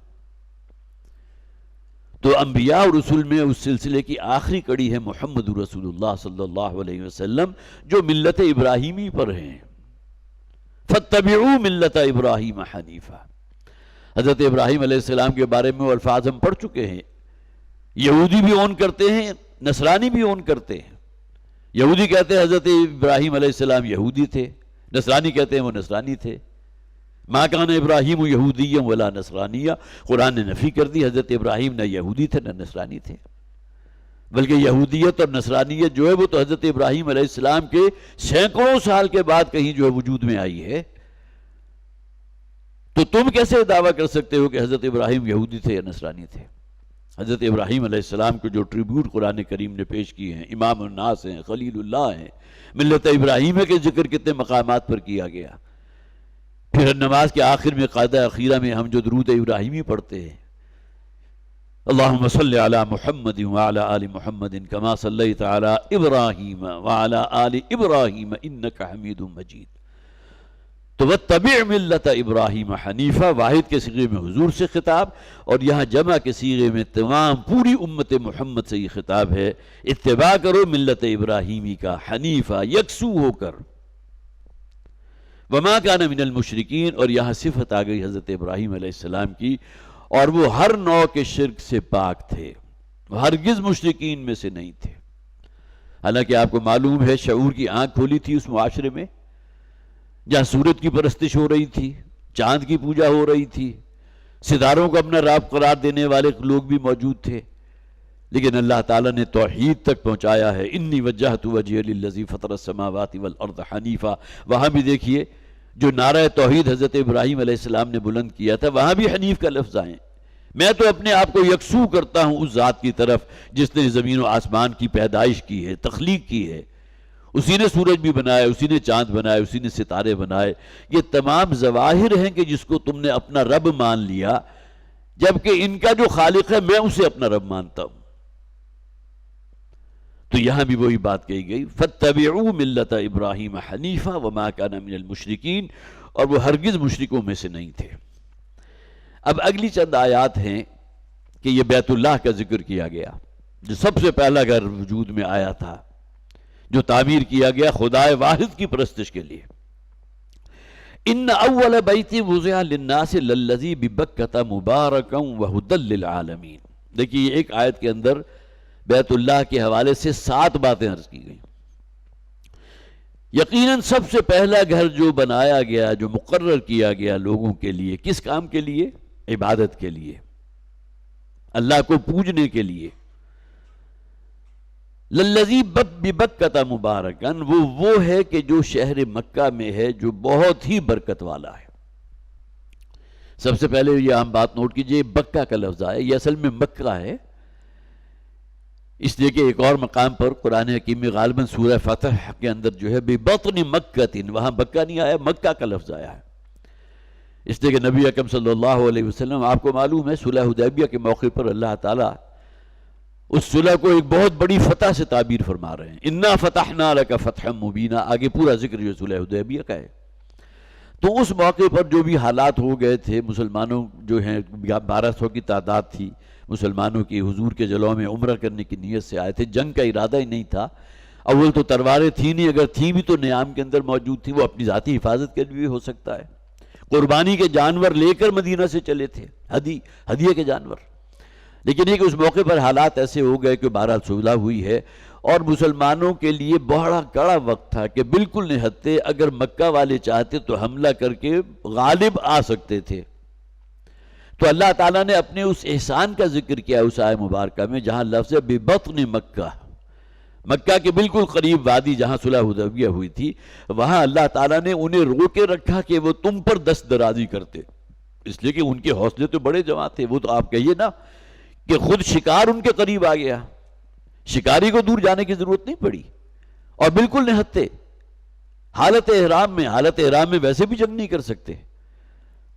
تو انبیاء اور رسول میں اس سلسلے کی آخری کڑی ہے محمد رسول اللہ صلی اللہ علیہ وسلم جو ملت ابراہیمی پر ہیں۔ فاتبعوا ملت ابراہیم حنیفا، حضرت ابراہیم علیہ السلام کے بارے میں وہ الفاظ ہم پڑھ چکے ہیں، یہودی بھی اون کرتے ہیں، نصرانی بھی اون کرتے ہیں۔ یہودی کہتے ہیں حضرت ابراہیم علیہ السلام یہودی تھے، نصرانی کہتے ہیں وہ نصرانی تھے۔ ما کان ابراہیم یہودیا ولا نصرانیہ، قرآن نے نفی کر دی، حضرت ابراہیم نہ یہودی تھے نہ نصرانی تھے، بلکہ یہودیت اور نصرانیت جو ہے وہ تو حضرت ابراہیم علیہ السلام کے سینکڑوں سال کے بعد کہیں جو ہے وجود میں آئی ہے۔ تو تم کیسے دعویٰ کر سکتے ہو کہ حضرت ابراہیم یہودی تھے یا نصرانی تھے؟ حضرت ابراہیم علیہ السلام کو جو ٹریبیوٹ قرآن کریم نے پیش کیے ہیں، امام الناس ہیں، خلیل اللہ ہیں، ملت ابراہیم کے ذکر کتنے مقامات پر کیا گیا۔ پھر نماز کے آخر میں قاعدہ اخیرہ میں ہم جو درود ابراہیمی پڑھتے ہیں، اللہم صلی علی محمد وعلی آل محمد کما صلیت علی ابراہیم وعلی آل ابراہیم انکا حمید مجید۔ تو واتبع ملت ابراہیم حنیفہ، واحد کے صیغے میں حضور سے خطاب، اور یہاں جمع کے صیغے میں تمام پوری امت محمد سے یہ خطاب ہے، اتباع کرو ملت ابراہیمی کا حنیفہ، یکسو ہو کر۔ وما کان من المشرکین، اور یہاں صفت آ گئی حضرت ابراہیم علیہ السلام کی، اور وہ ہر نوع کے شرک سے پاک تھے، وہ ہرگز مشرکین میں سے نہیں تھے۔ حالانکہ آپ کو معلوم ہے شعور کی آنکھ کھولی تھی اس معاشرے میں جہاں سورج کی پرستش ہو رہی تھی، چاند کی پوجا ہو رہی تھی، ستاروں کو اپنا رب قرار دینے والے لوگ بھی موجود تھے، لیکن اللہ تعالیٰ نے توحید تک پہنچایا ہے۔ انی وجہت وجہی للذی فطر السماوات والارض حنیفا، وہاں بھی دیکھیے جو نعرہ توحید حضرت ابراہیم علیہ السلام نے بلند کیا تھا، وہاں بھی حنیف کا لفظ آئے، میں تو اپنے آپ کو یکسو کرتا ہوں اس ذات کی طرف جس نے زمین و آسمان کی پیدائش کی ہے، تخلیق کی ہے، اسی نے سورج بھی بنائے، اسی نے چاند بنائے، اسی نے ستارے بنائے۔ یہ تمام ظواہر ہیں کہ جس کو تم نے اپنا رب مان لیا، جبکہ ان کا جو خالق ہے میں اسے اپنا رب مانتا ہوں۔ تو یہاں بھی وہی بات کہی گئی، فاتبعوا ملت ابراہیم حنیفا وما کان من المشرکین، اور وہ ہرگز مشرکوں میں سے نہیں تھے۔ اب اگلی چند آیات ہیں کہ یہ بیت اللہ کا ذکر کیا گیا جو سب سے پہلا گھر وجود میں آیا تھا، جو تعمیر کیا گیا خدائے واحد کی پرستش کے لیے۔ ان اول بیت وضع للناس للذی ببکۃ مبارکا وہدی للعالمین۔ دیکھیے یہ ایک آیت کے اندر بیت اللہ کے حوالے سے 7 باتیں عرض کی گئیں۔ یقیناً سب سے پہلا گھر جو بنایا گیا، جو مقرر کیا گیا لوگوں کے لیے، کس کام کے لیے؟ عبادت کے لیے، اللہ کو پوجنے کے لیے۔ للذی ببکۃ مبارکن، وہ ہے کہ جو شہر مکہ میں ہے جو بہت ہی برکت والا ہے۔ سب سے پہلے یہ ہم بات نوٹ کیجئے، بکہ کا لفظ ہے، یہ اصل میں مکہ ہے، اس لیے کہ ایک اور مقام پر قرآن حکیم میں غالباً سورہ فتح کے اندر جو ہے ببطن مکۃ، وہاں بکہ نہیں آیا، مکہ کا لفظ آیا ہے، اس لیے کہ نبی اکرم صلی اللہ علیہ وسلم، آپ کو معلوم ہے صلح حدیبیہ کے موقع پر اللہ تعالیٰ اس صلح کو ایک بہت بڑی فتح سے تعبیر فرما رہے ہیں، انا فتحنا لک فتحا مبینا، آگے پورا ذکر جو صلح حدیبیہ کا ہے۔ تو اس موقع پر جو بھی حالات ہو گئے تھے، مسلمانوں جو ہیں 1200 کی تعداد تھی، مسلمانوں کی حضور کے جلوہ میں عمرہ کرنے کی نیت سے آئے تھے، جنگ کا ارادہ ہی نہیں تھا، اول تو تلواریں تھیں نہیں، اگر تھیں بھی تو نیام کے اندر موجود تھی، وہ اپنی ذاتی حفاظت کے لیے بھی ہو سکتا ہے، قربانی کے جانور لے کر مدینہ سے چلے تھے، ہدیے کے جانور، لیکن یہ کہ اس موقع پر حالات ایسے ہو گئے کہ بہرحال صلح ہوئی ہے، اور مسلمانوں کے لیے بڑا کڑا وقت تھا کہ بالکل نہتے، اگر مکہ والے چاہتے تو حملہ کر کے غالب آ سکتے تھے۔ تو اللہ تعالیٰ نے اپنے اس احسان کا ذکر کیا اس آیہ مبارکہ میں، جہاں لفظ ہے ببطن مکہ، مکہ کے بالکل قریب وادی جہاں صلح حدیبیہ ہوئی تھی، وہاں اللہ تعالیٰ نے انہیں روکے رکھا کہ وہ تم پر دست درازی کرتے، اس لیے کہ ان کے حوصلے تو بڑے جمع تھے، وہ تو آپ کہیے نا کہ خود شکار ان کے قریب آ گیا، شکاری کو دور جانے کی ضرورت نہیں پڑی، اور بالکل نہتے، حالت احرام میں ویسے بھی جنگ نہیں کر سکتے،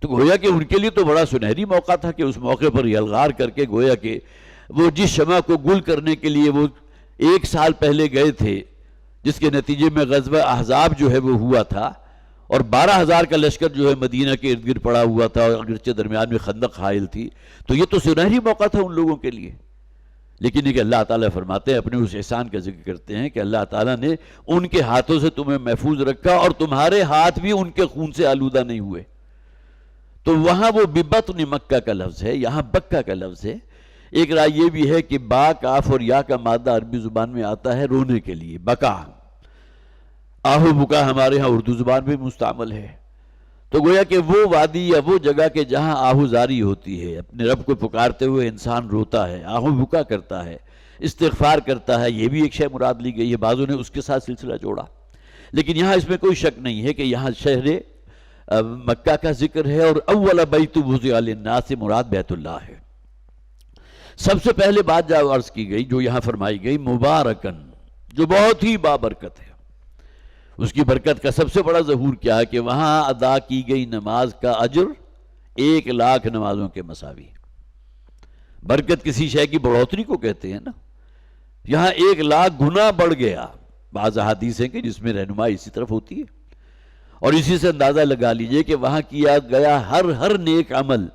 تو گویا کہ ان کے لیے تو بڑا سنہری موقع تھا کہ اس موقع پر یلغار کر کے، گویا کہ وہ جس شمع کو گل کرنے کے لیے وہ 1 سال پہلے گئے تھے، جس کے نتیجے میں غزوہ احزاب جو ہے وہ ہوا تھا، اور 12,000 کا لشکر جو ہے مدینہ کے ارد گرد پڑا ہوا تھا، اور اگرچہ درمیان میں خندق حائل تھی، تو یہ تو سنہری موقع تھا ان لوگوں کے لیے، لیکن یہ کہ اللہ تعالیٰ فرماتے ہیں، اپنے اس احسان کا ذکر کرتے ہیں کہ اللہ تعالیٰ نے ان کے ہاتھوں سے تمہیں محفوظ رکھا، اور تمہارے ہاتھ بھی ان کے خون سے آلودہ نہیں ہوئے۔ تو وہاں وہ ببطن مکہ کا لفظ ہے، یہاں بکہ کا لفظ ہے۔ ایک رائے یہ بھی ہے کہ با، کاف اور یا کا مادہ عربی زبان میں آتا ہے رونے کے لیے، بکا، آہو بکا ہمارے ہاں اردو زبان میں مستعمل ہے، تو گویا کہ وہ وادی یا وہ جگہ کہ جہاں آہو زاری ہوتی ہے، اپنے رب کو پکارتے ہوئے انسان روتا ہے، آہو بکا کرتا ہے، استغفار کرتا ہے، یہ بھی ایک شے مراد لی گئی ہے، بعضوں نے اس کے ساتھ سلسلہ جوڑا، لیکن یہاں اس میں کوئی شک نہیں ہے کہ یہاں شہر مکہ کا ذکر ہے، اور اول بیت وضع للناس سے مراد بیت اللہ ہے۔ سب سے پہلے بات جو عرض کی گئی، جو یہاں فرمائی گئی، مبارکن، جو بہت ہی بابرکت ہے، اس کی برکت کا سب سے بڑا ظہور کیا ہے کہ وہاں ادا کی گئی نماز کا اجر 1,00,000 نمازوں کے مساوی۔ برکت کسی شے کی بڑھوتری کو کہتے ہیں نا، یہاں 1,00,000 گنا بڑھ گیا۔ بعض احادیث ہیں کہ جس میں رہنمائی اسی طرف ہوتی ہے، اور اسی سے اندازہ لگا لیجئے کہ وہاں کیا گیا ہر نیک عمل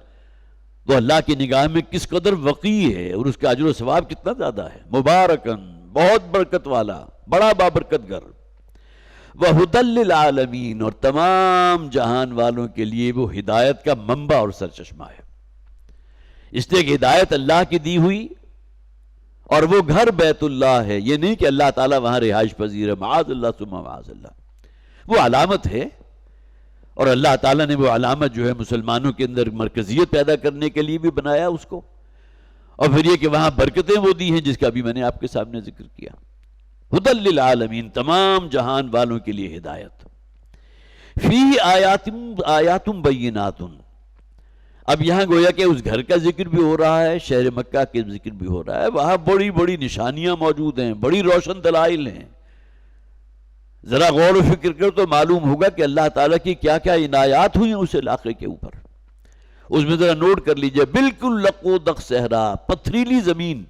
تو اللہ کی نگاہ میں کس قدر وقیع ہے، اور اس کا اجر و ثواب کتنا زیادہ ہے۔ مبارکن، بہت برکت والا، بڑا بابرکت گھر، وَهُدًى لِّلْعَالَمِينَ، اور تمام جہان والوں کے لیے وہ ہدایت کا منبع اور سرچشمہ ہے۔ اس لیے کہ ہدایت اللہ کی دی ہوئی، اور وہ گھر بیت اللہ ہے، یہ نہیں کہ اللہ تعالیٰ وہاں رہائش پذیر ہے، معاذ اللہ ثم معاذ اللہ، وہ علامت ہے، اور اللہ تعالیٰ نے وہ علامت جو ہے مسلمانوں کے اندر مرکزیت پیدا کرنے کے لیے بھی بنایا اس کو، اور پھر یہ کہ وہاں برکتیں وہ دی ہیں جس کا بھی میں نے آپ کے سامنے ذکر کیا۔ ہدی للعالمین، تمام جہان والوں کے لیے ہدایت۔ فیہ آیات بینات، اب یہاں گویا کہ اس گھر کا ذکر بھی ہو رہا ہے، شہر مکہ کے ذکر بھی ہو رہا ہے، وہاں بڑی بڑی نشانیاں موجود ہیں، بڑی روشن دلائل ہیں، ذرا غور و فکر کر تو معلوم ہوگا کہ اللہ تعالیٰ کی کیا کیا عنایات ہوئی ہیں اس علاقے کے اوپر۔ اس میں ذرا نوٹ کر لیجئے، بالکل لقودق صحرا، پتھریلی زمین،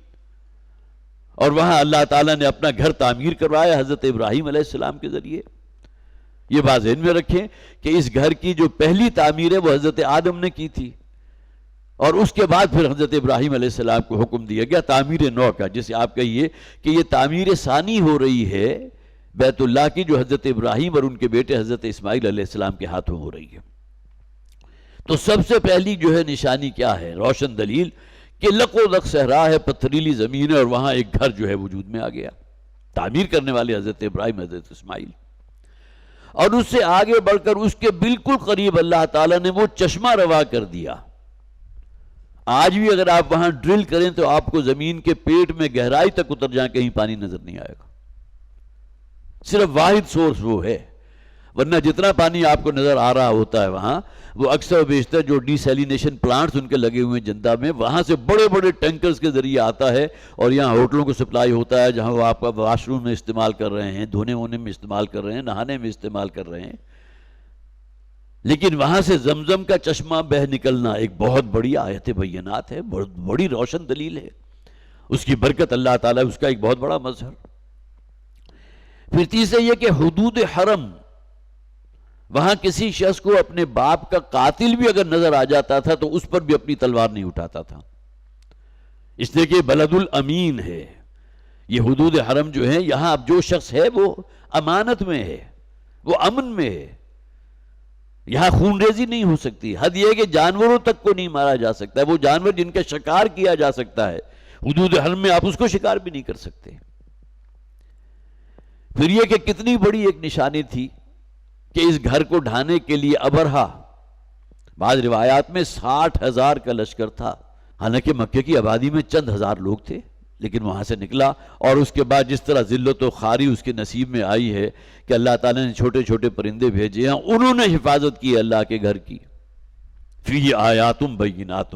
اور وہاں اللہ تعالیٰ نے اپنا گھر تعمیر کروایا حضرت ابراہیم علیہ السلام کے ذریعے۔ یہ بات ذہن میں رکھیں کہ اس گھر کی جو پہلی تعمیر ہے وہ حضرت آدم نے کی تھی، اور اس کے بعد پھر حضرت ابراہیم علیہ السلام کو حکم دیا گیا تعمیر نو کا، جسے آپ کہیے کہ یہ تعمیر ثانی ہو رہی ہے بیت اللہ کی، جو حضرت ابراہیم اور ان کے بیٹے حضرت اسماعیل علیہ السلام کے ہاتھوں ہو رہی ہے۔ تو سب سے پہلی جو ہے نشانی کیا ہے، روشن دلیل، کہ لقودق صحرا ہے، پتھریلی زمین ہے، اور وہاں ایک گھر جو ہے وجود میں آ گیا، تعمیر کرنے والے حضرت ابراہیم، حضرت اسماعیل۔ اور اس سے آگے بڑھ کر اس کے بالکل قریب اللہ تعالیٰ نے وہ چشمہ روا کر دیا، آج بھی اگر آپ وہاں ڈرل کریں تو آپ کو زمین کے پیٹ میں گہرائی تک اتر جائیں کہیں پانی نظر نہیں آئے گا. صرف واحد سورس وہ ہے، ورنہ جتنا پانی آپ کو نظر آ رہا ہوتا ہے وہاں، وہ اکثر و بیشتر جو ڈی سیلینیشن پلانٹس ان کے لگے ہوئے ہیں جندہ میں، وہاں سے بڑے بڑے ٹینکرز کے ذریعے آتا ہے اور یہاں ہوٹلوں کو سپلائی ہوتا ہے، جہاں وہ آپ کا واش روم میں استعمال کر رہے ہیں، دھونے وونے میں استعمال کر رہے ہیں، نہانے میں استعمال کر رہے ہیں. لیکن وہاں سے زمزم کا چشمہ بہ نکلنا ایک بہت بڑی آیت بینات ہے، بہت بڑی روشن دلیل ہے، اس کی برکت اللہ تعالیٰ اس کا ایک بہت بڑا مظہر. پھر تیسرے یہ کہ حدود حرم، وہاں کسی شخص کو اپنے باپ کا قاتل بھی اگر نظر آ جاتا تھا تو اس پر بھی اپنی تلوار نہیں اٹھاتا تھا، اس لیے کہ بلد الامین ہے. یہ حدود حرم جو ہے، یہاں اب جو شخص ہے وہ امانت میں ہے، وہ امن میں ہے، یہاں خون ریزی نہیں ہو سکتی. حد یہ ہے کہ جانوروں تک کو نہیں مارا جا سکتا ہے، وہ جانور جن کا شکار کیا جا سکتا ہے حدود حرم میں آپ اس کو شکار بھی نہیں کر سکتے. پھر یہ کہ کتنی بڑی ایک نشانی تھی کہ اس گھر کو ڈھانے کے لیے ابرہا، بعض روایات میں 60,000 کا لشکر تھا، حالانکہ مکے کی آبادی میں چند ہزار لوگ تھے، لیکن وہاں سے نکلا. اور اس کے بعد جس طرح ذلت و خواری اس کے نصیب میں آئی ہے کہ اللہ تعالیٰ نے چھوٹے چھوٹے پرندے بھیجے ہیں، انہوں نے حفاظت کی اللہ کے گھر کی. فی آیات بینات،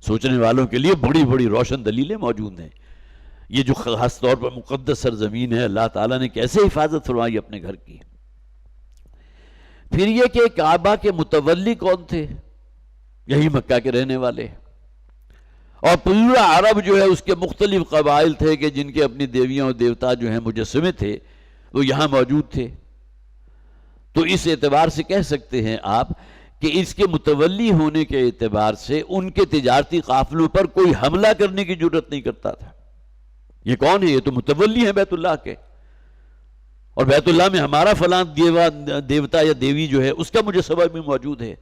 سوچنے والوں کے لیے بڑی بڑی روشن دلیلیں موجود ہیں. یہ جو خاص طور پر مقدس سرزمین ہے، اللہ تعالیٰ نے کیسے حفاظت فرمائی اپنے گھر کی. پھر یہ کہ کعبہ کے متولی کون تھے؟ یہی مکہ کے رہنے والے. اور پورا عرب جو ہے اس کے مختلف قبائل تھے کہ جن کے اپنی دیویاں اور دیوتا جو ہیں مجسمے تھے، وہ یہاں موجود تھے. تو اس اعتبار سے کہہ سکتے ہیں آپ کہ اس کے متولی ہونے کے اعتبار سے ان کے تجارتی قافلوں پر کوئی حملہ کرنے کی جرت نہیں کرتا تھا. یہ کون ہے؟ یہ تو متولی ہیں بیت اللہ کے، اور بیت اللہ میں ہمارا فلاں دیوتا یا دیوی جو ہے اس کا مجسمہ بھی موجود ہے،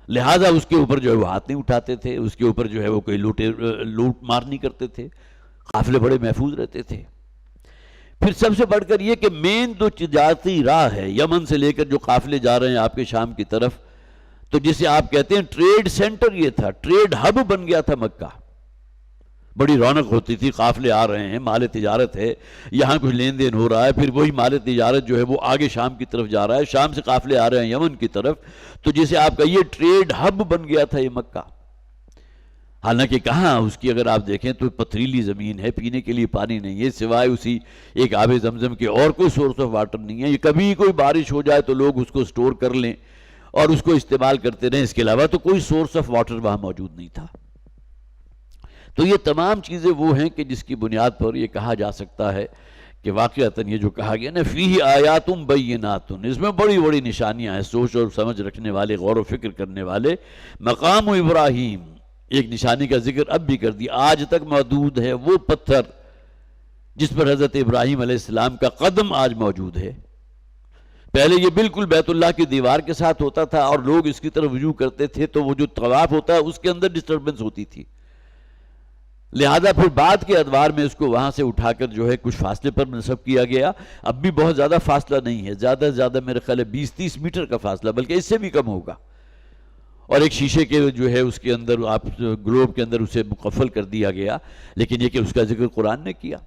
لہٰذا اس کے اوپر جو ہے وہ ہاتھ نہیں اٹھاتے تھے، اس کے اوپر جو ہے وہ کوئی لوٹ مار نہیں کرتے تھے، قافلے بڑے محفوظ رہتے تھے. پھر سب سے بڑھ کر یہ کہ مین جو تجارتی راہ ہے یمن سے لے کر جو قافلے جا رہے ہیں آپ کے شام کی طرف، تو جسے آپ کہتے ہیں ٹریڈ سینٹر یہ تھا، ٹریڈ ہب بن گیا تھا مکہ. بڑی رونق ہوتی تھی، قافلے آ رہے ہیں، مال تجارت ہے، یہاں کچھ لین دین ہو رہا ہے، پھر وہی مال تجارت جو ہے وہ آگے شام کی طرف جا رہا ہے، شام سے قافلے آ رہے ہیں یمن کی طرف. تو جسے آپ کا یہ ٹریڈ ہب بن گیا تھا یہ مکہ. حالانکہ کہاں اس کی اگر آپ دیکھیں تو پتھریلی زمین ہے، پینے کے لیے پانی نہیں ہے سوائے اسی ایک آب زمزم کے، اور کوئی سورس آف واٹر نہیں ہے. یہ کبھی کوئی بارش ہو جائے تو لوگ اس کو سٹور کر لیں اور اس کو استعمال کرتے رہیں، اس کے علاوہ تو کوئی سورس آف واٹر وہاں موجود نہیں تھا. تو یہ تمام چیزیں وہ ہیں کہ جس کی بنیاد پر یہ کہا جا سکتا ہے کہ واقعتاً یہ جو کہا گیا نا فیہ آیات بینات، اس میں بڑی بڑی نشانیاں ہیں. سوچ اور سمجھ رکھنے والے، غور و فکر کرنے والے. مقام ابراہیم، ایک نشانی کا ذکر اب بھی کر دیا، آج تک موجود ہے وہ پتھر جس پر حضرت ابراہیم علیہ السلام کا قدم آج موجود ہے. پہلے یہ بالکل بیت اللہ کی دیوار کے ساتھ ہوتا تھا اور لوگ اس کی طرف رجوع کرتے تھے تو وہ جو طواف ہوتا ہے اس کے اندر ڈسٹربنس ہوتی تھی، لہذا پھر بعد کے ادوار میں اس کو وہاں سے اٹھا کر جو ہے کچھ فاصلے پر نصب کیا گیا. اب بھی بہت زیادہ فاصلہ نہیں ہے، زیادہ سے زیادہ میرے خیال ہے 20-30 میٹر کا فاصلہ، بلکہ اس سے بھی کم ہوگا. اور ایک شیشے کے جو ہے اس کے اندر آپ گلوب کے اندر اسے مقفل کر دیا گیا. لیکن یہ کہ اس کا ذکر قرآن نے کیا،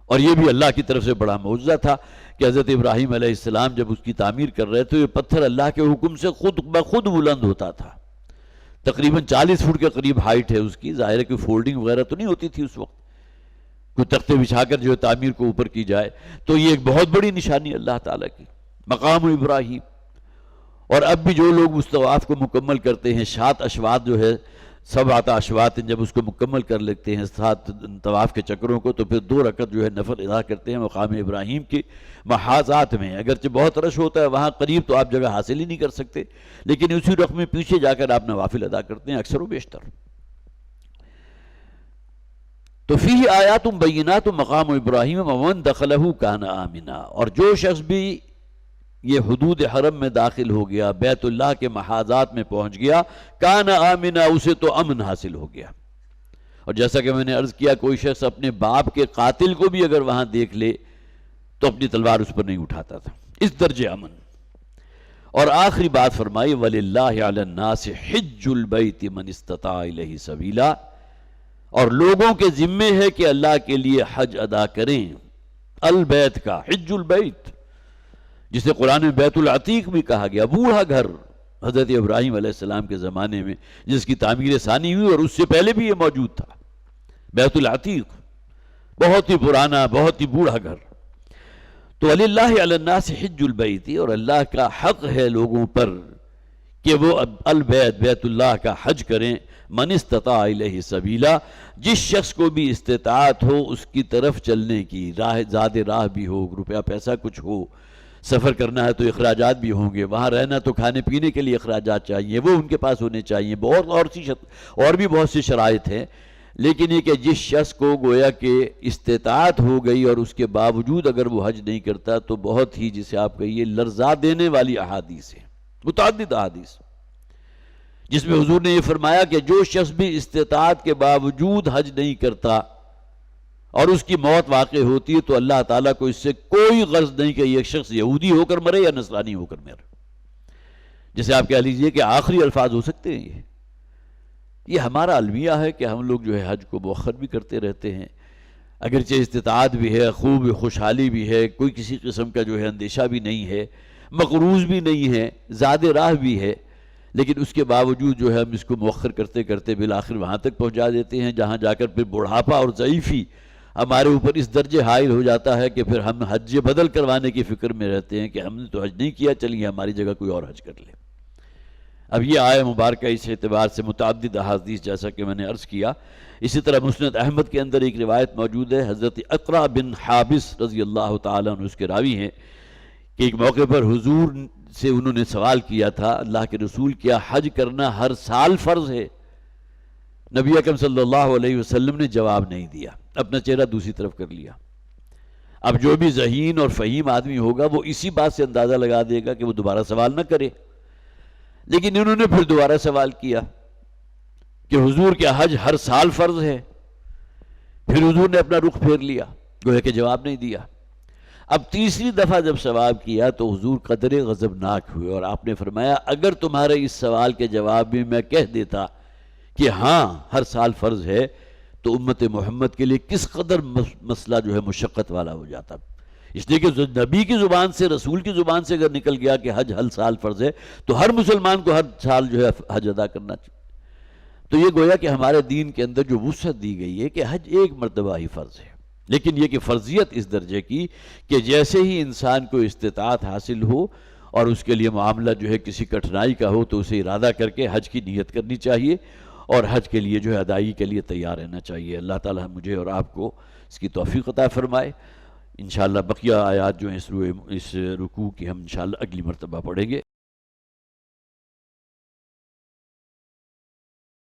اور یہ بھی اللہ کی طرف سے بڑا معجزہ تھا کہ حضرت ابراہیم علیہ السلام جب اس کی تعمیر کر رہے تو یہ پتھر اللہ کے حکم سے خود بخود بلند ہوتا تھا. تقریباً 40 فٹ کے قریب ہائٹ ہے اس کی. ظاہر ہے کہ فولڈنگ وغیرہ تو نہیں ہوتی تھی اس وقت، کوئی تختے بچھا کر جو ہے تعمیر کو اوپر کی جائے. تو یہ ایک بہت بڑی نشانی اللہ تعالیٰ کی، مقام ابراہیم. اور اب بھی جو لوگ اس طواف کو مکمل کرتے ہیں، 7 اشواط جو ہے، 7 اشواط جب اس کو مکمل کر لیتے ہیں 7 طواف کے چکروں کو، تو پھر 2 رکعت جو ہے نفل ادا کرتے ہیں مقام ابراہیم کی محاذات میں. اگرچہ بہت رش ہوتا ہے وہاں قریب تو آپ جگہ حاصل ہی نہیں کر سکتے، لیکن اسی رقم میں پیچھے جا کر آپ نوافل ادا کرتے ہیں اکثر و بیشتر. تو فیہ آیات بینات مقام ابراہیم ومن دخلہ کان آمنا، اور جو شخص بھی یہ حدود حرم میں داخل ہو گیا، بیت اللہ کے محاذات میں پہنچ گیا، کان آمنا، اسے تو امن حاصل ہو گیا. اور جیسا کہ میں نے عرض کیا، کوئی شخص اپنے باپ کے قاتل کو بھی اگر وہاں دیکھ لے تو اپنی تلوار اس پر نہیں اٹھاتا تھا، اس درجے امن. اور آخری بات فرمائی وَلِلَّهِ عَلَى النَّاسِ حِجُّ الْبَيْتِ مَنِ اسْتَطَاعَ إِلَيْهِ سَبِيلًا، اور لوگوں کے ذمے ہے کہ اللہ کے لیے حج ادا کریں، البیت کا، حج البیت، جسے قرآن میں بیت العتیق بھی کہا گیا، بوڑھا گھر حضرت ابراہیم علیہ السلام کے زمانے میں جس کی تعمیر ثانی ہوئی، اور اس سے پہلے بھی یہ موجود تھا، بیت العتیق، بہت ہی پرانا، بہت ہی بوڑھا گھر۔ تو وَلِلَّهِ عَلَى النَّاسِ حِجُّ الْبَيْتِ، اور اللہ کا حق ہے لوگوں پر کہ وہ البیت، بیت اللہ کا حج کریں، من استطاع الیہ سبیلا، جس شخص کو بھی استطاعت ہو اس کی طرف چلنے کی، زیادہ راہ بھی ہو، روپیہ پیسہ کچھ ہو، سفر کرنا ہے تو اخراجات بھی ہوں گے، وہاں رہنا تو کھانے پینے کے لیے اخراجات چاہیے، وہ ان کے پاس ہونے چاہیے، اور بھی بہت سی شرائط ہیں، لیکن یہ کہ جس شخص کو گویا کہ استطاعت ہو گئی اور اس کے باوجود اگر وہ حج نہیں کرتا تو بہت ہی، جسے آپ کہیے، لرزا دینے والی احادیث ہیں، متعدد احادیث، جس میں حضور نے یہ فرمایا کہ جو شخص بھی استطاعت کے باوجود حج نہیں کرتا اور اس کی موت واقع ہوتی ہے تو اللہ تعالیٰ کو اس سے کوئی غرض نہیں کہ یہ شخص یہودی ہو کر مرے یا نصرانی ہو کر مرے، جسے آپ کہہ لیجئے کہ آخری الفاظ ہو سکتے ہیں۔ یہ ہمارا المیہ ہے کہ ہم لوگ جو ہے حج کو مؤخر بھی کرتے رہتے ہیں، اگرچہ استطاعت بھی ہے، خوب خوشحالی بھی ہے، کوئی کسی قسم کا جو ہے اندیشہ بھی نہیں ہے، مقروض بھی نہیں ہے، زیادہ راہ بھی ہے، لیکن اس کے باوجود جو ہے ہم اس کو مؤخر کرتے کرتے بالآخر وہاں تک پہنچا دیتے ہیں جہاں جا کر پھر بڑھاپا اور ضعیفی ہمارے اوپر اس درجے حائل ہو جاتا ہے کہ پھر ہم حج بدل کروانے کی فکر میں رہتے ہیں کہ ہم نے تو حج نہیں کیا، چلیے ہماری جگہ کوئی اور حج کر لے۔ اب یہ آیہ مبارکہ اس اعتبار سے متعدد احادیث، جیسا کہ میں نے عرض کیا، اسی طرح مسند احمد کے اندر ایک روایت موجود ہے، حضرت اقرع بن حابس رضی اللہ تعالیٰ عنہ اس کے راوی ہیں، کہ ایک موقع پر حضور سے انہوں نے سوال کیا تھا، اللہ کے رسول کیا حج کرنا ہر سال فرض ہے؟ نبی اکرم صلی اللہ علیہ وسلم نے جواب نہیں دیا، اپنا چہرہ دوسری طرف کر لیا۔ اب جو بھی ذہین اور فہیم آدمی ہوگا وہ اسی بات سے اندازہ لگا دے گا کہ وہ دوبارہ سوال نہ کرے، لیکن انہوں نے پھر دوبارہ سوال کیا کہ حضور کیا حج ہر سال فرض ہے؟ پھر حضور نے اپنا رخ پھیر لیا، گویا کہ جواب نہیں دیا۔ اب تیسری دفعہ جب سوال کیا تو حضور قدر غضبناک ہوئے اور آپ نے فرمایا اگر تمہارے اس سوال کے جواب میں میں کہہ دیتا کہ ہاں ہر سال فرض ہے تو امت محمد کے لیے کس قدر مسئلہ جو ہے مشقت والا ہو جاتا، اس لیے کہ نبی کی زبان سے، رسول کی زبان سے اگر نکل گیا کہ حج ہر سال فرض ہے تو ہر مسلمان کو ہر سال جو ہے حج ادا کرنا چاہیے۔ تو یہ گویا کہ ہمارے دین کے اندر جو وسعت دی گئی ہے کہ حج ایک مرتبہ ہی فرض ہے، لیکن یہ کہ فرضیت اس درجے کی کہ جیسے ہی انسان کو استطاعت حاصل ہو اور اس کے لیے معاملہ جو ہے کسی کٹھنائی کا ہو تو اسے ارادہ کر کے حج کی نیت کرنی چاہیے اور حج کے لیے جو ہے ادائیگی کے لیے تیار رہنا چاہیے۔ اللہ تعالی مجھے اور آپ کو اس کی توفیق عطا فرمائے۔ انشاءاللہ بقیہ آیات جو ہیں اس رکوع کی ہم انشاءاللہ اگلی مرتبہ پڑھیں گے۔